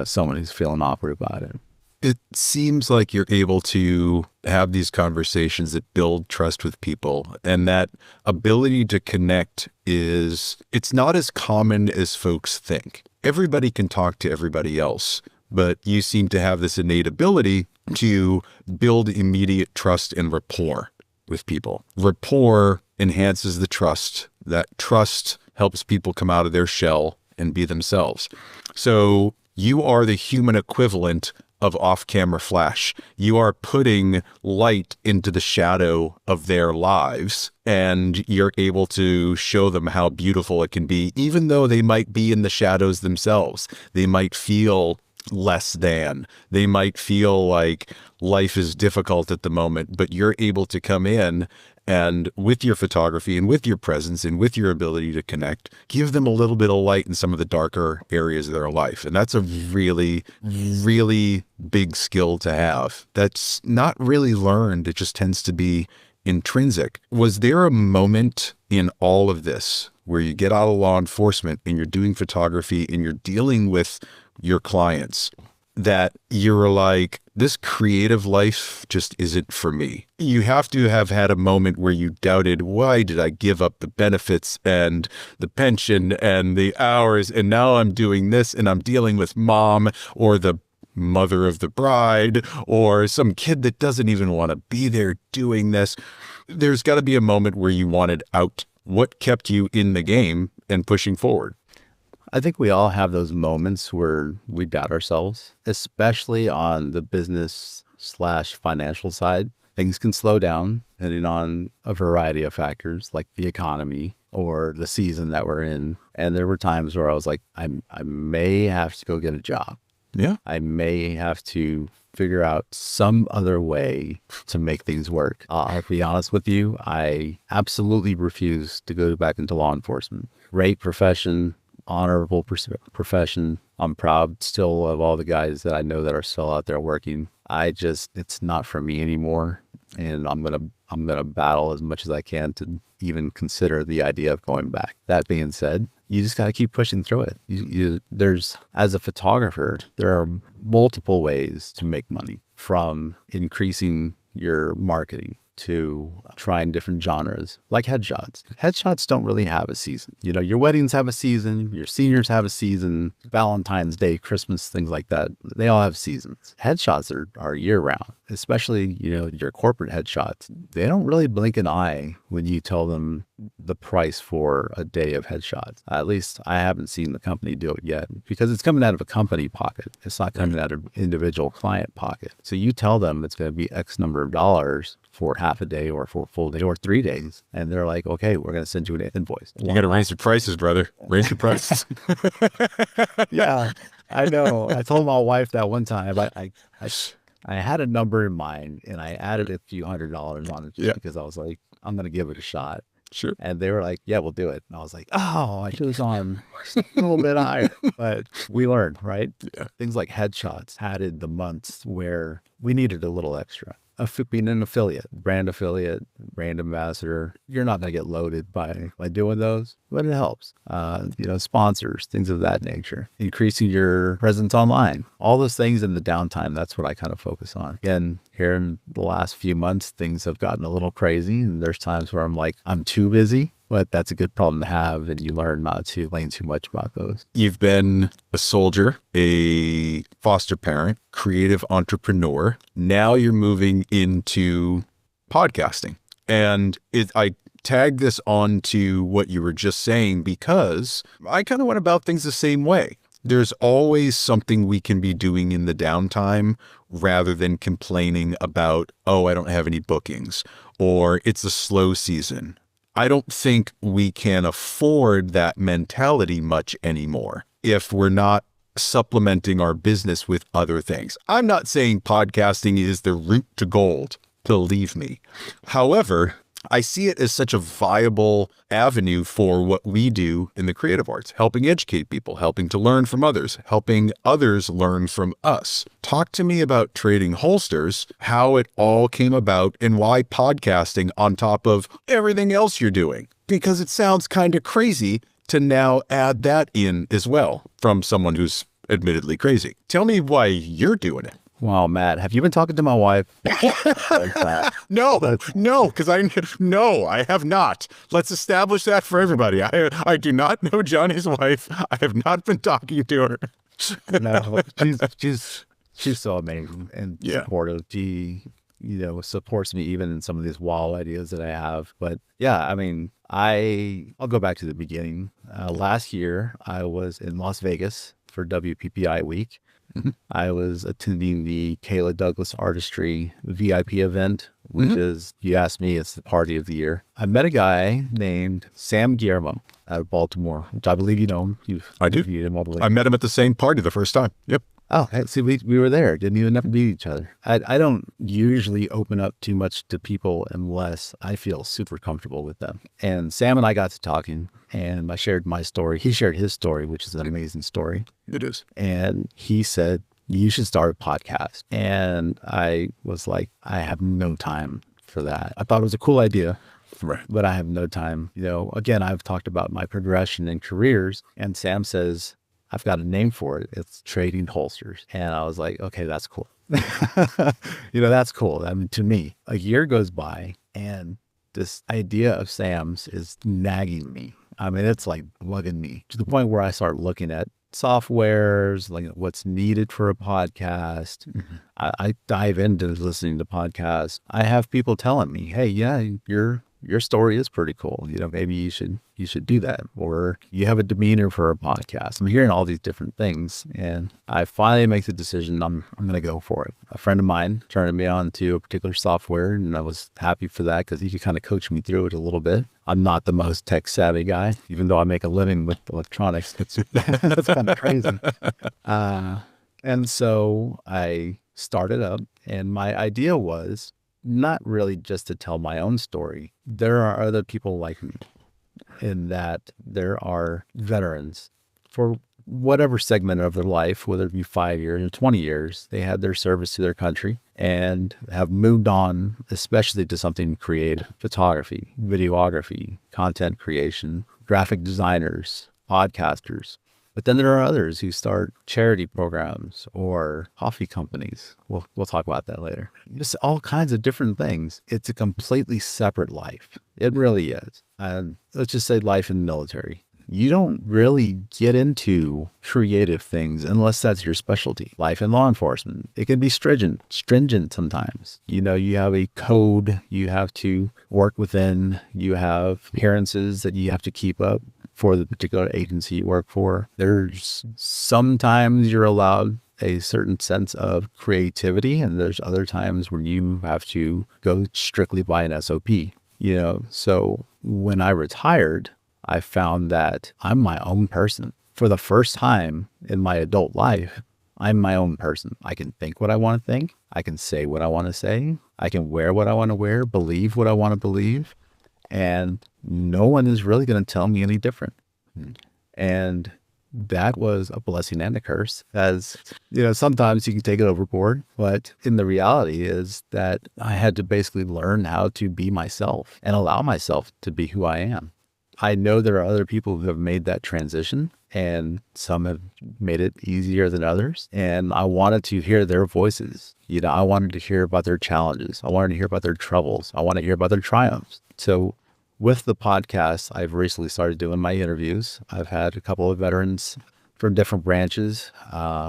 someone who's feeling awkward about it. It seems like you're able to have these conversations that build trust with people, and that ability to connect it's not as common as folks think. Everybody can talk to everybody else, but you seem to have this innate ability to build immediate trust and rapport with people. Rapport enhances the trust. That trust helps people come out of their shell and be themselves. So you are the human equivalent of off-camera flash. You are putting light into the shadow of their lives, and you're able to show them how beautiful it can be, even though they might be in the shadows themselves. They might feel less than. They might feel like life is difficult at the moment, but you're able to come in and with your photography and with your presence and with your ability to connect, give them a little bit of light in some of the darker areas of their life. And that's a really, really big skill to have. That's not really learned. It just tends to be intrinsic. Was there a moment in all of this where you get out of law enforcement and you're doing photography and you're dealing with your clients that you're like, this creative life just isn't for me? You have to have had a moment where you doubted, why did I give up the benefits and the pension and the hours, and now I'm doing this and I'm dealing with mom or the mother of the bride or some kid that doesn't even want to be there doing this. There's got to be a moment where you wanted out. What kept you in the game and pushing forward? I think we all have those moments where we doubt ourselves, especially on the business/financial side. Things can slow down depending on a variety of factors like the economy or the season that we're in. And there were times where I was like, I may have to go get a job. Yeah. I may have to figure out some other way to make things work. I'll be honest with you. I absolutely refuse to go back into law enforcement. Great profession. Honorable profession. I'm proud still of all the guys that I know that are still out there working. It's not for me anymore. And I'm going to battle as much as I can to even consider the idea of going back. That being said, you just got to keep pushing through it. There's, as a photographer, there are multiple ways to make money, from increasing your marketing to trying different genres, like headshots. Headshots don't really have a season. You know, your weddings have a season, your seniors have a season, Valentine's Day, Christmas, things like that. They all have seasons. Headshots are year round, especially, you know, your corporate headshots. They don't really blink an eye when you tell them the price for a day of headshots. At least I haven't seen the company do it yet, because it's coming out of a company pocket. It's not coming out of individual client pocket. So you tell them it's going to be X number of dollars for half a day or for a full day or 3 days. And they're like, okay, we're going to send you an invoice. You got to raise your prices, brother. Raise your prices. Yeah, I know. I told my wife that one time. I had a number in mind and I added a few $100s on it just because I was like, I'm going to give it a shot. Sure. And they were like, yeah, we'll do it. And I was like, oh, I should have gone a little bit higher. But we learned, right? Yeah. Things like headshots had in the months where we needed a little extra. Being an affiliate, brand ambassador, you're not going to get loaded by doing those, but it helps. You know, sponsors, things of that nature, increasing your presence online, all those things in the downtime. That's what I kind of focus on. Again, here in the last few months, things have gotten a little crazy, and there's times where I'm like, I'm too busy. But that's a good problem to have, and you learn not to complain too much about those. You've been a soldier, a foster parent, creative entrepreneur. Now you're moving into podcasting. And I tagged this on to what you were just saying because I kind of went about things the same way. There's always something we can be doing in the downtime rather than complaining about, oh, I don't have any bookings, or it's a slow season. I don't think we can afford that mentality much anymore if we're not supplementing our business with other things. I'm not saying podcasting is the route to gold, believe me. However, I see it as such a viable avenue for what we do in the creative arts, helping educate people, helping to learn from others, helping others learn from us. Talk to me about Trading Holsters, how it all came about, and why podcasting on top of everything else you're doing. Because it sounds kind of crazy to now add that in as well from someone who's admittedly crazy. Tell me why you're doing it. Wow, Matt, have you been talking to my wife? No, because I have not. Let's establish that for everybody. I do not know Johnny's wife. I have not been talking to her. No, she's so amazing and supportive. She, you know, supports me even in some of these wild ideas that I have. But yeah, I mean, I'll go back to the beginning. Last year, I was in Las Vegas for WPPI week. Mm-hmm. I was attending the Kayla Douglas Artistry VIP event, which is, you asked me, it's the party of the year. I met a guy named Sam Guillermo out of Baltimore, which I believe you know him. I do. I met him at the same party the first time. Yep. Oh, see, we were there. Didn't even have to meet each other. I don't usually open up too much to people unless I feel super comfortable with them. And Sam and I got to talking, and I shared my story. He shared his story, which is an amazing story. It is. And he said, you should start a podcast. And I was like, I have no time for that. I thought it was a cool idea. Right. But I have no time. You know, again, I've talked about my progression in careers, and Sam says, I've got a name for it. It's Trading Holsters. And I was like, okay, that's cool. You know, that's cool. I mean, to me, a year goes by and this idea of Sam's is nagging me. I mean, it's like bugging me to the point where I start looking at softwares, like what's needed for a podcast. Mm-hmm. I dive into listening to podcasts. I have people telling me, hey, yeah, your story is pretty cool. You know, maybe you should do that. Or you have a demeanor for a podcast. I'm hearing all these different things. And I finally make the decision I'm going to go for it. A friend of mine turned me on to a particular software, and I was happy for that because he could kind of coach me through it a little bit. I'm not the most tech savvy guy, even though I make a living with electronics. That's kind of crazy. And so I started up, and my idea was not really just to tell my own story. There are other people like me in that there are veterans for whatever segment of their life, whether it be 5 years or 20 years, they had their service to their country and have moved on, especially to something creative, photography, videography, content creation, graphic designers, podcasters, But then there are others who start charity programs or coffee companies. We'll talk about that later. Just all kinds of different things. It's a completely separate life. It really is. And let's just say life in the military. You don't really get into creative things unless that's your specialty. Life in law enforcement, it can be stringent sometimes. You know, you have a code you have to work within. You have appearances that you have to keep up for the particular agency you work for. There's sometimes you're allowed a certain sense of creativity, and there's other times where you have to go strictly by an SOP. You know, so when I retired, I found that I'm my own person. For the first time in my adult life, I'm my own person. I can think what I want to think. I can say what I want to say. I can wear what I want to wear, believe what I want to believe. And no one is really going to tell me any different. And that was a blessing and a curse, as, you know, sometimes you can take it overboard, but in the reality is that I had to basically learn how to be myself and allow myself to be who I am. I know there are other people who have made that transition, and some have made it easier than others. And I wanted to hear their voices. You know, I wanted to hear about their challenges. I wanted to hear about their troubles. I want to hear about their triumphs. So with the podcast, I've recently started doing my interviews. I've had a couple of veterans from different branches.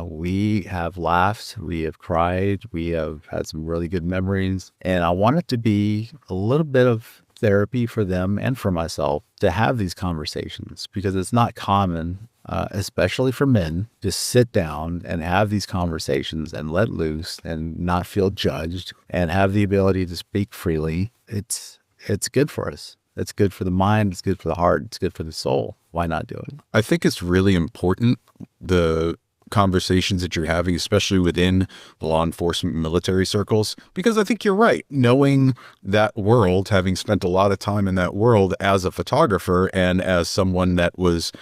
We have laughed, we have cried, we have had some really good memories. And I want it to be a little bit of therapy for them and for myself to have these conversations, because it's not common, especially for men, to sit down and have these conversations and let loose and not feel judged and have the ability to speak freely. It's good for us. It's good for the mind. It's good for the heart. It's good for the soul. Why not do it? I think it's really important, the conversations that you're having, especially within law enforcement military circles, because I think you're right. Knowing that world, having spent a lot of time in that world as a photographer and as someone that was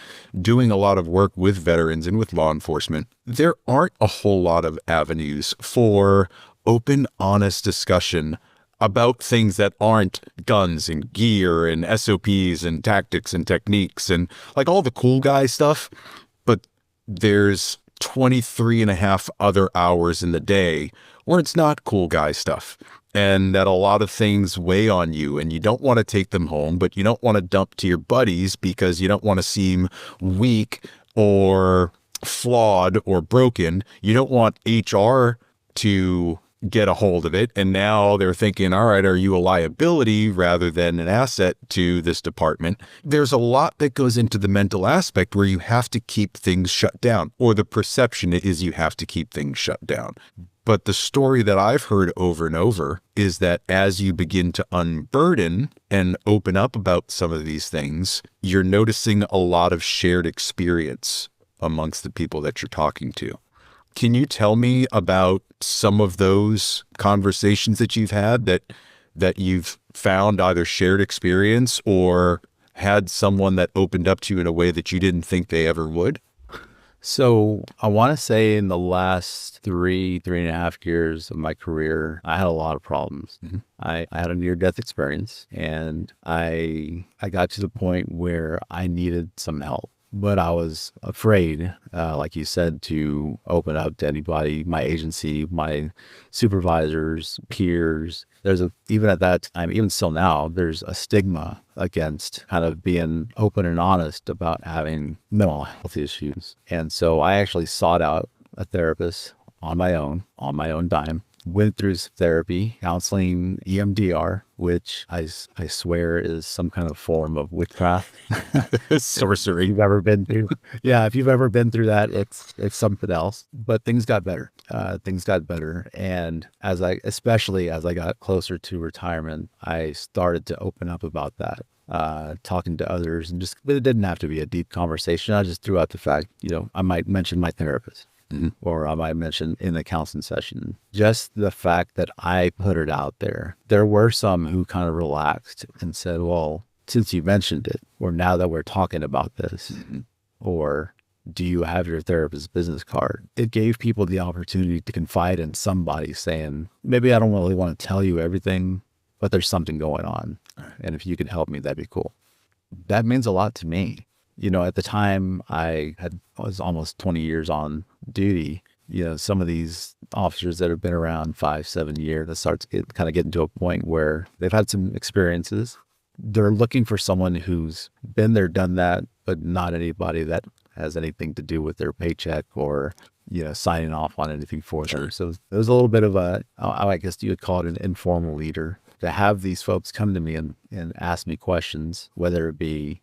doing a lot of work with veterans and with law enforcement, there aren't a whole lot of avenues for open, honest discussion about things that aren't guns and gear and SOPs and tactics and techniques and like all the cool guy stuff. But there's 23 and a half other hours in the day where it's not cool guy stuff, and that a lot of things weigh on you and you don't want to take them home, but you don't want to dump to your buddies because you don't want to seem weak or flawed or broken. You don't want HR to get a hold of it. And now they're thinking, all right, are you a liability rather than an asset to this department? There's a lot that goes into the mental aspect where you have to keep things shut down, or the perception is you have to keep things shut down. But the story that I've heard over and over is that as you begin to unburden and open up about some of these things, you're noticing a lot of shared experience amongst the people that you're talking to. Can you tell me about some of those conversations that you've had that you've found either shared experience or had someone that opened up to you in a way that you didn't think they ever would? So I want to say in the last three and a half years of my career, I had a lot of problems. Mm-hmm. I had a near-death experience, and I got to the point where I needed some help. But I was afraid, like you said, to open up to anybody, my agency, my supervisors, peers. Even at that time, even still now, there's a stigma against kind of being open and honest about having mental health issues. And so I actually sought out a therapist on my own dime. Went through therapy, counseling, EMDR, which I swear is some kind of form of witchcraft. Sorcery. If you've ever been through, yeah, if you've ever been through that, it's something else. But things got better. And especially as I got closer to retirement, I started to open up about that. Talking to others, and it didn't have to be a deep conversation. I just threw out the fact, I might mention my therapist. Mm-hmm. Or I might mention in the counseling session, just the fact that I put it out there. There were some who kind of relaxed and said, well, since you mentioned it, or now that we're talking about this, mm-hmm. or do you have your therapist's business card? It gave people the opportunity to confide in somebody saying, maybe I don't really want to tell you everything, but there's something going on. And if you could help me, that'd be cool. That means a lot to me. At the time was almost 20 years on duty. Some of these officers that have been around 5-7 years, that starts kind of getting to a point where they've had some experiences. They're looking for someone who's been there, done that, but not anybody that has anything to do with their paycheck or, signing off on anything for them. So there was a little bit of I guess you would call it an informal leader, to have these folks come to me and ask me questions, whether it be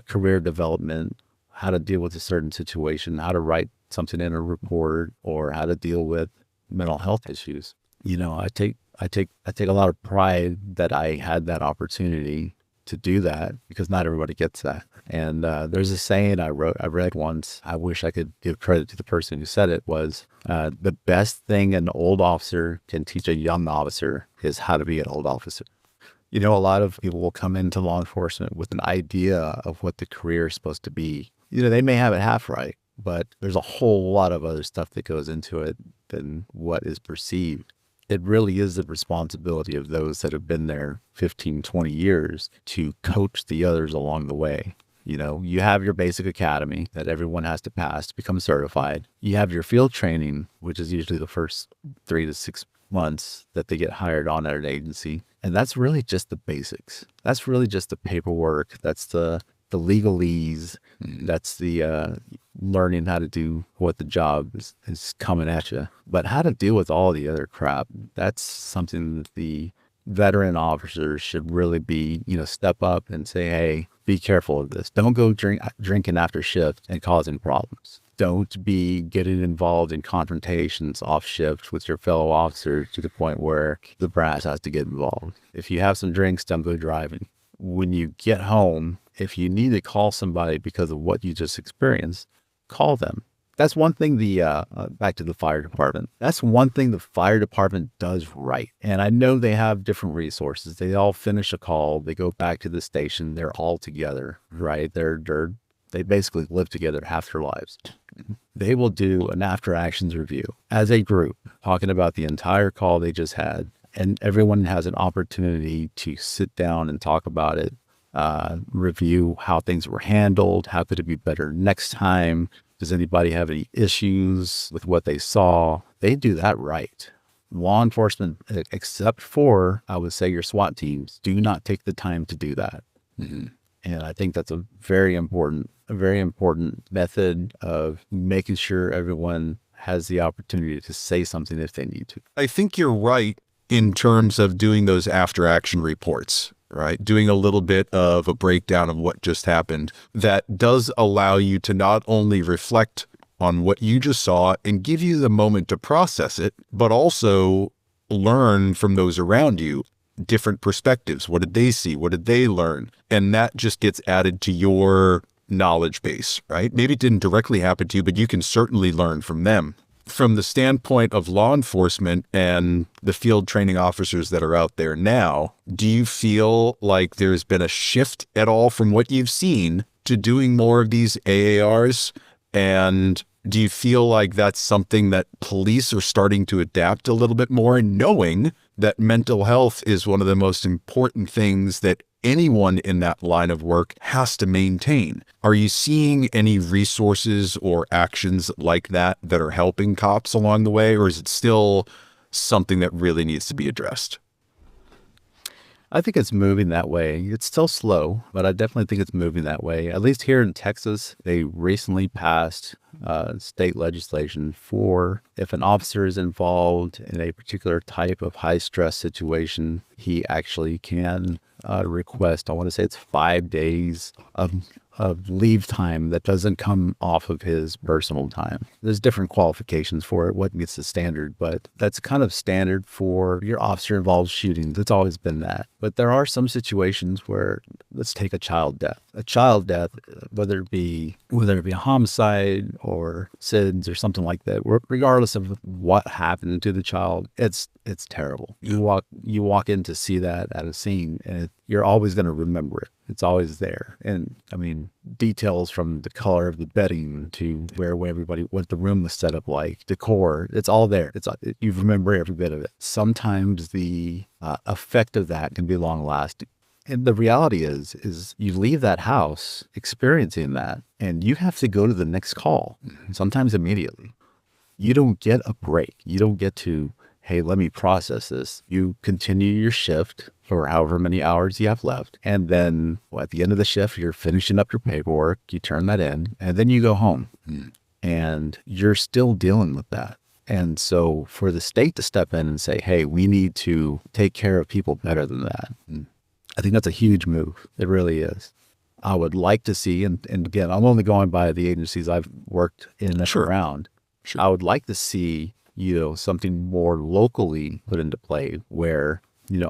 career development, how to deal with a certain situation, how to write something in a report, or how to deal with mental health issues. I take a lot of pride that I had that opportunity to do that, because not everybody gets that. And there's a saying I read once, I wish I could give credit to the person who said it, was the best thing an old officer can teach a young officer is how to be an old officer. A lot of people will come into law enforcement with an idea of what the career is supposed to be. They may have it half right, but there's a whole lot of other stuff that goes into it than what is perceived. It really is the responsibility of those that have been there 15, 20 years to coach the others along the way. You have your basic academy that everyone has to pass to become certified. You have your field training, which is usually the first 3 to 6 months that they get hired on at an agency. And that's really just the basics. That's really just the paperwork. That's the legalese. That's the learning how to do what the job is coming at you. But how to deal with all the other crap, that's something that the veteran officers should really be, step up and say, hey, be careful of this. Don't go drinking after shift and causing problems. Don't be getting involved in confrontations off shift with your fellow officers to the point where the brass has to get involved. If you have some drinks, don't go driving. When you get home, if you need to call somebody because of what you just experienced, call them. That's one thing back to the fire department. That's one thing the fire department does right. And I know they have different resources. They all finish a call. They go back to the station. They're all together, right? They basically live together half their lives. They will do an after actions review as a group, talking about the entire call they just had. And everyone has an opportunity to sit down and talk about it, review how things were handled. How could it be better next time? Does anybody have any issues with what they saw? They do that right. Law enforcement, except for, I would say, your SWAT teams, do not take the time to do that. Mm-hmm. And I think that's a very important method of making sure everyone has the opportunity to say something if they need to. I think you're right in terms of doing those after action reports, right? Doing a little bit of a breakdown of what just happened. That does allow you to not only reflect on what you just saw and give you the moment to process it, but also learn from those around you. Different perspectives. What did they see? What did they learn? And that just gets added to your knowledge base, right? Maybe it didn't directly happen to you, but you can certainly learn from them. From the standpoint of law enforcement and the field training officers that are out there now, do you feel like there's been a shift at all from what you've seen to doing more of these AARs? And do you feel like that's something that police are starting to adapt a little bit more, knowing that mental health is one of the most important things that anyone in that line of work has to maintain? Are you seeing any resources or actions like that that are helping cops along the way, or is it still something that really needs to be addressed? I think it's moving that way. It's still slow, but I definitely think it's moving that way. At least here in Texas, they recently passed state legislation for if an officer is involved in a particular type of high stress situation, he actually can request, I want to say it's 5 days of leave time that doesn't come off of his personal time. There's different qualifications for it, what gets the standard, but that's kind of standard for your officer-involved shootings. It's always been that. But there are some situations where, let's take a child death. A child death, whether it be a homicide or SIDS or something like that, regardless of what happened to the child, it's terrible. You walk in to see that at a scene, and you're always going to remember it. It's always there. And I mean, details from the color of the bedding to where everybody, what the room was set up like, decor, it's all there. You remember every bit of it. Sometimes the effect of that can be long lasting. And the reality is you leave that house experiencing that, and you have to go to the next call, sometimes immediately. You don't get a break. You don't get to, hey, let me process this. You continue your shift for however many hours you have left. And then at the end of the shift, you're finishing up your paperwork. You turn that in, and then you go home. And you're still dealing with that. And so for the state to step in and say, hey, we need to take care of people better than that, I think that's a huge move. It really is. I would like to see, and again, I'm only going by the agencies I've worked in and around. I would like to see, something more locally put into play where,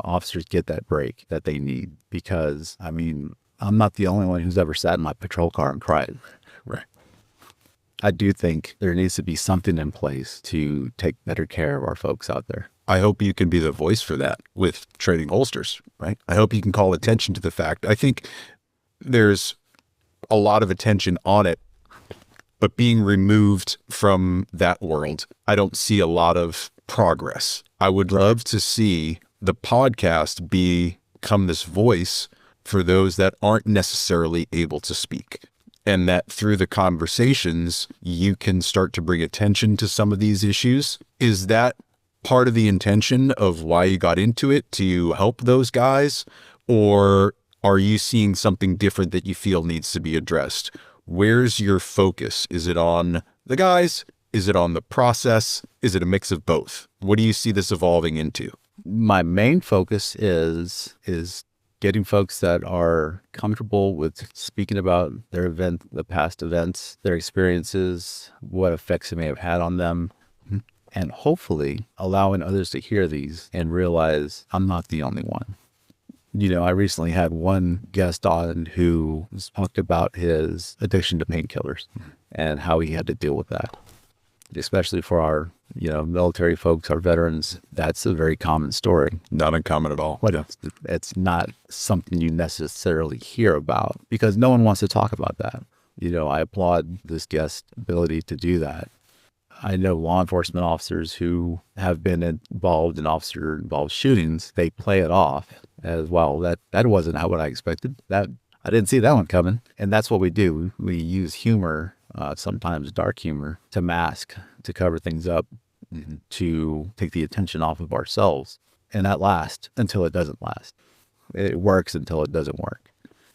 officers get that break that they need. Because, I'm not the only one who's ever sat in my patrol car and cried. Right. I do think there needs to be something in place to take better care of our folks out there. I hope you can be the voice for that with Trading Holsters, right? I hope you can call attention to the fact. I think there's a lot of attention on it, but being removed from that world, I don't see a lot of progress. I would love to see the podcast become this voice for those that aren't necessarily able to speak. And that through the conversations, you can start to bring attention to some of these issues. Is that part of the intention of why you got into it, to help those guys? Or are you seeing something different that you feel needs to be addressed? Where's your focus? Is it on the guys? Is it on the process? Is it a mix of both? What do you see this evolving into? My main focus is getting folks that are comfortable with speaking about their event, the past events, their experiences, what effects it may have had on them, and hopefully allowing others to hear these and realize I'm not the only one. I recently had one guest on who talked about his addiction to painkillers and how he had to deal with that. Especially for our, military folks, our veterans, that's a very common story. Not uncommon at all. It's not something you necessarily hear about because no one wants to talk about that. I applaud this guest's ability to do that. I know law enforcement officers who have been involved in officer-involved shootings, they play it off as well. That wasn't what I expected. I didn't see that one coming. And that's what we do. We use humor, sometimes dark humor, to mask, to cover things up, to take the attention off of ourselves. And that lasts until it doesn't last. It works until it doesn't work.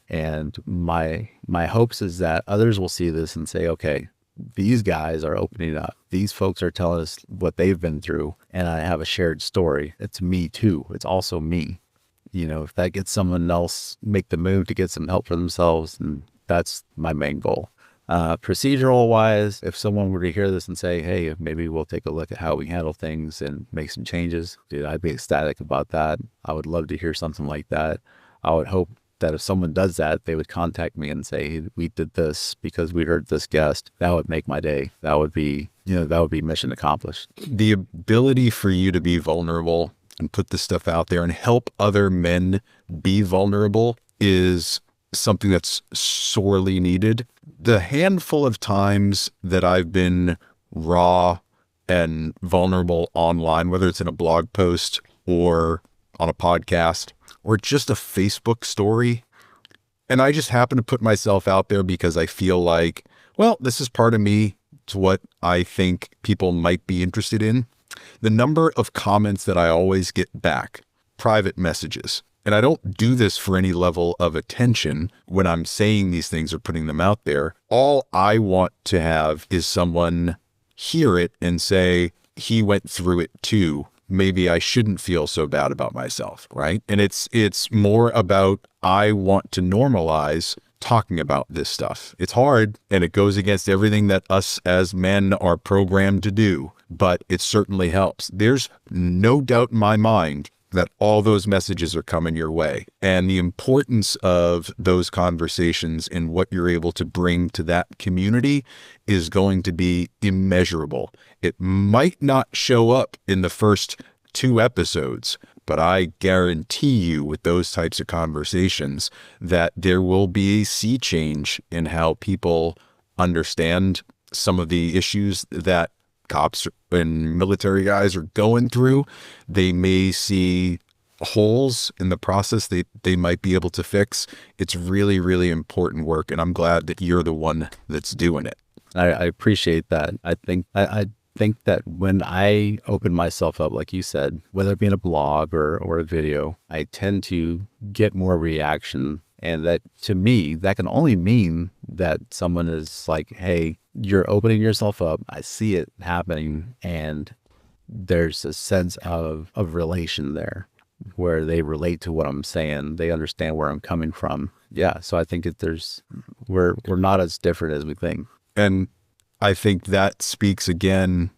And my hopes is that others will see this and say, okay, these guys are opening up. These folks are telling us what they've been through, and I have a shared story. It's me too. It's also me. If that gets someone else make the move to get some help for themselves, and that's my main goal. Procedural wise, if someone were to hear this and say, hey, maybe we'll take a look at how we handle things and make some changes, dude, I'd be ecstatic about that. I would love to hear something like that. I would hope that if someone does that, they would contact me and say, hey, we did this because we heard this guest. That would make my day. That would be mission accomplished. The ability for you to be vulnerable and put this stuff out there and help other men be vulnerable is something that's sorely needed. The handful of times that I've been raw and vulnerable online, whether it's in a blog post or on a podcast or just a Facebook story, and I just happen to put myself out there because I feel like, well, this is part of me. It's what I think people might be interested in. The number of comments that I always get back, private messages, and I don't do this for any level of attention when I'm saying these things or putting them out there. All I want to have is someone hear it and say, he went through it too. Maybe I shouldn't feel so bad about myself, right? And it's more about, I want to normalize talking about this stuff. It's hard, and it goes against everything that us as men are programmed to do, but it certainly helps. There's no doubt in my mind that all those messages are coming your way, and the importance of those conversations and what you're able to bring to that community is going to be immeasurable. It might not show up in the first 2 episodes, but I guarantee you with those types of conversations that there will be a sea change in how people understand some of the issues that cops and military guys are going through. They may see holes in the process they might be able to fix. It's really, really important work. And I'm glad that you're the one that's doing it. I appreciate that. I think that when I open myself up, like you said, whether it be in a blog or a video, I tend to get more reaction. And that, to me, that can only mean that someone is like, hey, you're opening yourself up. I see it happening. And there's a sense of relation there where they relate to what I'm saying. They understand where I'm coming from. Yeah. So I think we're not as different as we think. And I think that speaks again,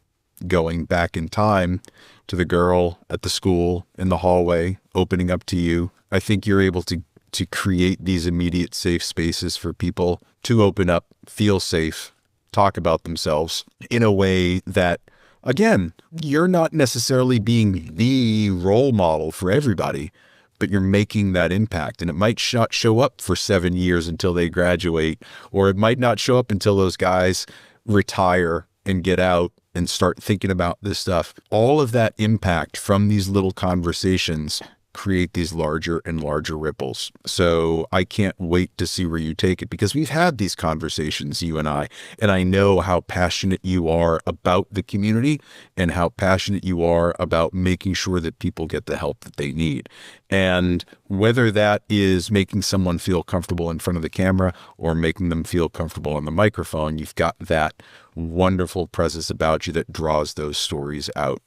going back in time, to the girl at the school in the hallway, opening up to you. I think you're able to create these immediate safe spaces for people to open up, feel safe, talk about themselves in a way that, again, you're not necessarily being the role model for everybody, but you're making that impact. And it might show up for 7 years until they graduate, or it might not show up until those guys retire and get out and start thinking about this stuff. All of that impact from these little conversations create these larger and larger ripples. So I can't wait to see where you take it, because we've had these conversations, you and I know how passionate you are about the community and how passionate you are about making sure that people get the help that they need. And whether that is making someone feel comfortable in front of the camera or making them feel comfortable on the microphone, you've got that wonderful presence about you that draws those stories out.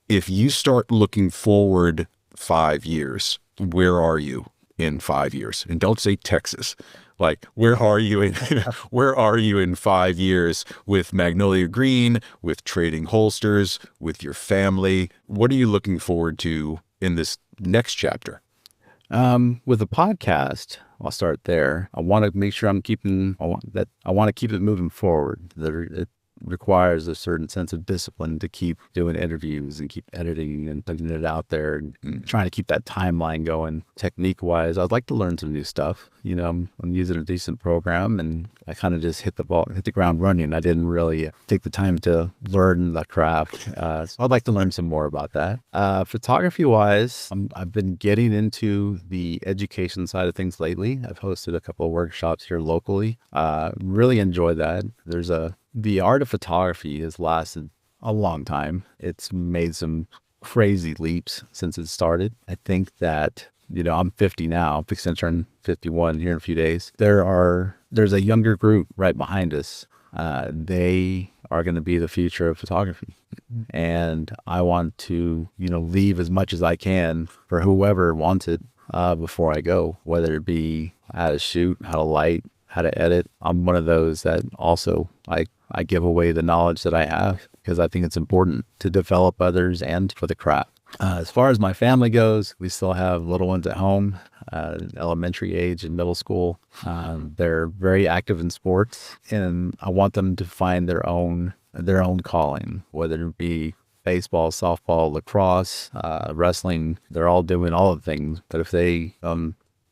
If you start looking forward 5 years, where are you in 5 years? And don't say Texas. Like, where are you in 5 years with Magnolia Green, with Trading Holsters, with your family? What are you looking forward to in this next chapter? With the podcast, I'll start there. I want to make sure I want to keep it moving forward. It requires a certain sense of discipline to keep doing interviews and keep editing and putting it out there and trying to keep that timeline going. Technique wise, I'd like to learn some new stuff. I'm using a decent program, and I kind of just hit the ground running. I didn't really take the time to learn the craft. So I'd like to learn some more about that. Photography wise, I've been getting into the education side of things lately. I've hosted a couple of workshops here locally. Really enjoy that. The art of photography has lasted a long time. It's made some crazy leaps since it started. I think that, I'm 50 now. I'm fixing to turn 51 here in a few days. There's a younger group right behind us. They are going to be the future of photography. And I want to, leave as much as I can for whoever wants it before I go, whether it be how to shoot, how to light, how to edit. I'm one of those that also I give away the knowledge that I have, because I think it's important to develop others and for the craft. As far as my family goes, we still have little ones at home, elementary age and middle school. They're very active in sports, and I want them to find their own calling, whether it be baseball, softball, lacrosse, wrestling. They're all doing all the things. But if they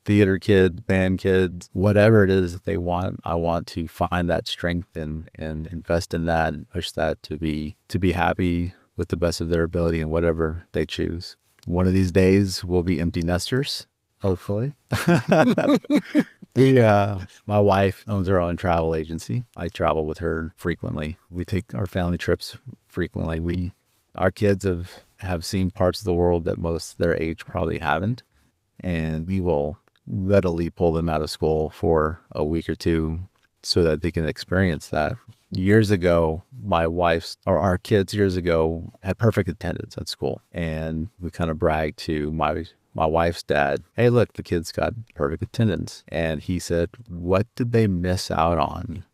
theater kids, band kids, whatever it is that they want, I want to find that strength and invest in that and push that to be happy with the best of their ability in whatever they choose. One of these days we'll be empty nesters, hopefully. My wife owns her own travel agency. I travel with her frequently. We take our family trips frequently. Our kids have seen parts of the world that most their age probably haven't, and we will readily pull them out of school for a week or two so that they can experience that. Years ago, our kids years ago had perfect attendance at school, and we kind of bragged to my wife's dad, hey, look, the kids got perfect attendance. And he said, what did they miss out on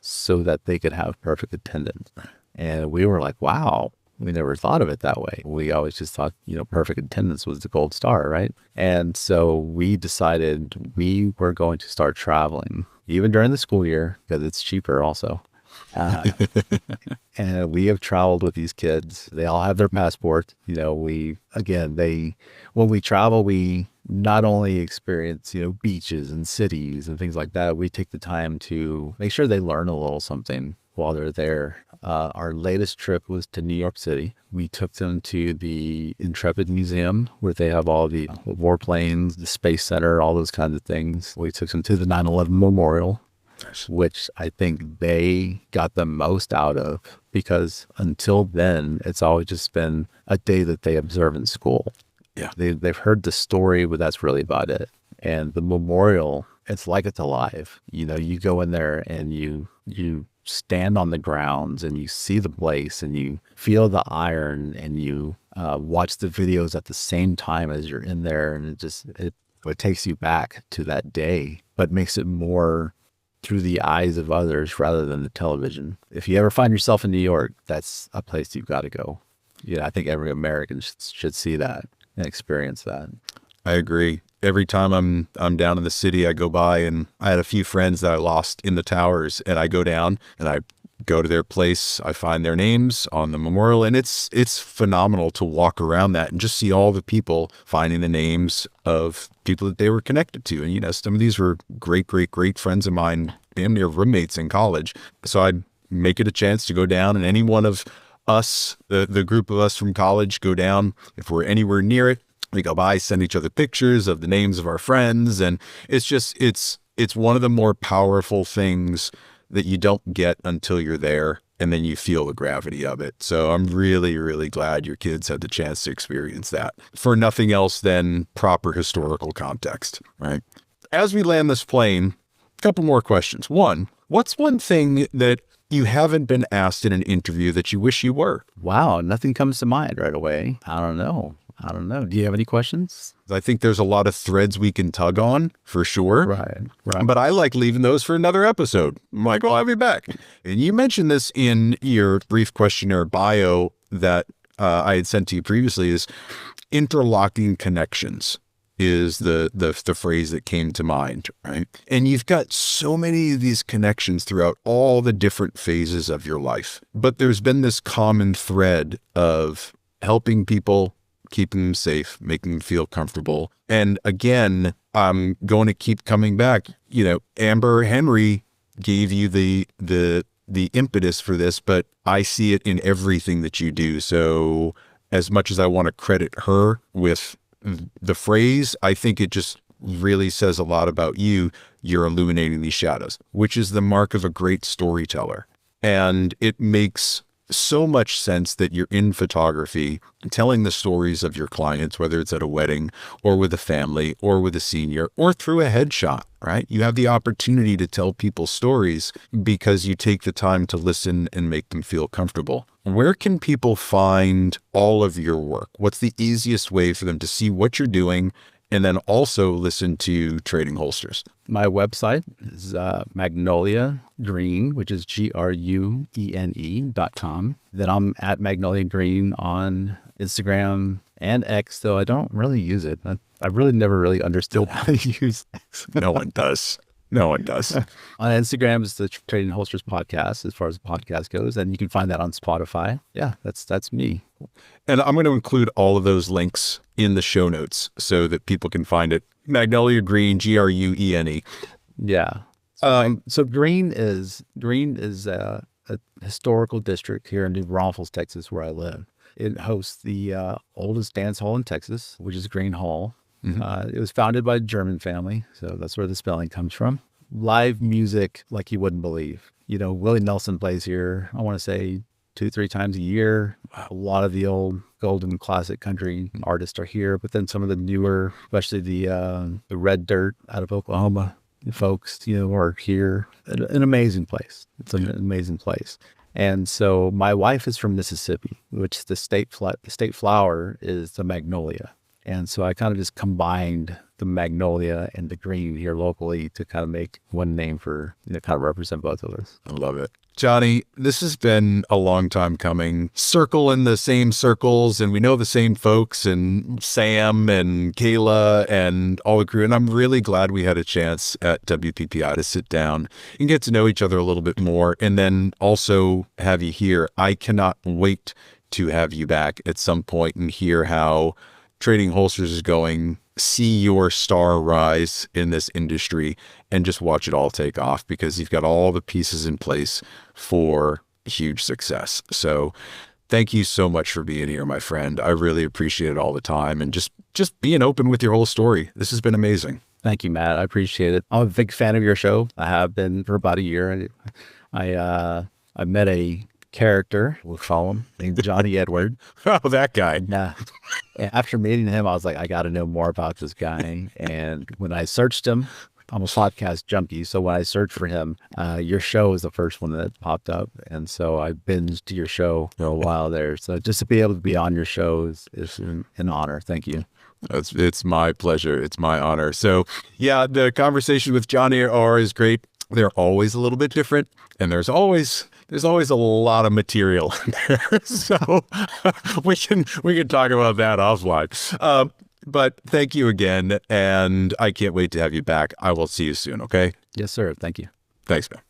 so that they could have perfect attendance? And we were like, wow. We never thought of it that way. We always just thought, perfect attendance was the gold star, right? And so we decided we were going to start traveling, even during the school year, because it's cheaper also. Uh, and we have traveled with these kids. They all have their passports. You know, when we travel, we not only experience, beaches and cities and things like that, we take the time to make sure they learn a little something while they're there. Our latest trip was to New York City. We took them to the Intrepid Museum where they have all the warplanes, the Space Center, all those kinds of things. We took them to the 9/11 Memorial, which I think they got the most out of, because until then, it's always just been a day that they observe in school. Yeah. They've heard the story, but that's really about it. And the memorial, it's like it's alive. You go in there and you stand on the grounds and you see the place and you feel the iron and you watch the videos at the same time as you're in there. And it takes you back to that day, but makes it more through the eyes of others rather than the television. If you ever find yourself in New York, that's a place you've got to go. I think every American should see that and experience that. I agree. Every time I'm down in the city, I go by, and I had a few friends that I lost in the towers, and I go down and I go to their place. I find their names on the memorial, and it's phenomenal to walk around that and just see all the people finding the names of people that they were connected to. And some of these were great friends of mine, damn near roommates in college. So I'd make it a chance to go down, and any one of us, the group of us from college, go down. If we're anywhere near it, we go by, send each other pictures of the names of our friends. And it's one of the more powerful things that you don't get until you're there, and then you feel the gravity of it. So I'm really, really glad your kids had the chance to experience that, for nothing else than proper historical context, right? As we land this plane, a couple more questions. One, what's one thing that you haven't been asked in an interview that you wish you were? Wow, nothing comes to mind right away. I don't know. Do you have any questions? I think there's a lot of threads we can tug on, for sure. Right. But I like leaving those for another episode. I'm like, well, I'll be back. And you mentioned this in your brief questionnaire bio that I had sent to you previously, is interlocking connections is the phrase that came to mind, right? And you've got so many of these connections throughout all the different phases of your life. But there's been this common thread of helping people, keeping them safe, making them feel comfortable. And again, I'm going to keep coming back. Amber Henry gave you the impetus for this, but I see it in everything that you do. So as much as I want to credit her with the phrase, I think it just really says a lot about you. You're illuminating these shadows, which is the mark of a great storyteller. And it makes so much sense that you're in photography, telling the stories of your clients, whether it's at a wedding or with a family or with a senior or through a headshot, right? You have the opportunity to tell people stories because you take the time to listen and make them feel comfortable. Where can people find all of your work? What's the easiest way for them to see what you're doing and then also listen to Trading Holsters? My website is Magnolia Green, which is GRUENE.com. Then I'm at Magnolia Green on Instagram and X, though I don't really use it. I really never really understood how to use X. No one does. No one does. On Instagram is the Trading Holsters podcast, as far as the podcast goes, and you can find that on Spotify. Yeah, that's me. And I'm going to include all of those links in the show notes so that people can find it. Magnolia Green, GRUENE. Yeah. So Green is a historical district here in New Braunfels, Texas, where I live. It hosts the oldest dance hall in Texas, which is Green Hall. Mm-hmm. It was founded by a German family, so that's where the spelling comes from. Live music like you wouldn't believe. Willie Nelson plays here, I want to say 2-3 times a year. A lot of the old golden classic country artists are here, but then some of the newer, especially the Red Dirt out of Oklahoma folks, are here. An amazing place. It's an amazing place. And so my wife is from Mississippi, which the state flower is the magnolia. And so I kind of just combined the magnolia and the green here locally to kind of make one name for, kind of represent both of us. I love it. Johnny, this has been a long time coming. Circle in the same circles, and we know the same folks, and Sam and Kayla and all the crew. And I'm really glad we had a chance at WPPI to sit down and get to know each other a little bit more, and then also have you here. I cannot wait to have you back at some point and hear how Trading Holsters is going, see your star rise in this industry, and just watch it all take off, because you've got all the pieces in place for huge success. So thank you so much for being here, my friend. I really appreciate it all the time, and just being open with your whole story. This has been amazing. Thank you, Matt. I appreciate it. I'm a big fan of your show. I have been for about a year. I met a character, we'll call him, named Johnny Edward. Oh, that guy. Yeah. After meeting him, I was like, I got to know more about this guy. And when I searched him, I'm a podcast junkie. So when I searched for him, your show was the first one that popped up. And so I binged your show for a while there. So just to be able to be on your show is an honor. Thank you. It's my pleasure. It's my honor. So yeah, the conversation with Johnny are is great. They're always a little bit different, and there's always a lot of material in there. So we can talk about that offline. But thank you again, and I can't wait to have you back. I will see you soon, okay? Yes, sir. Thank you. Thanks, man.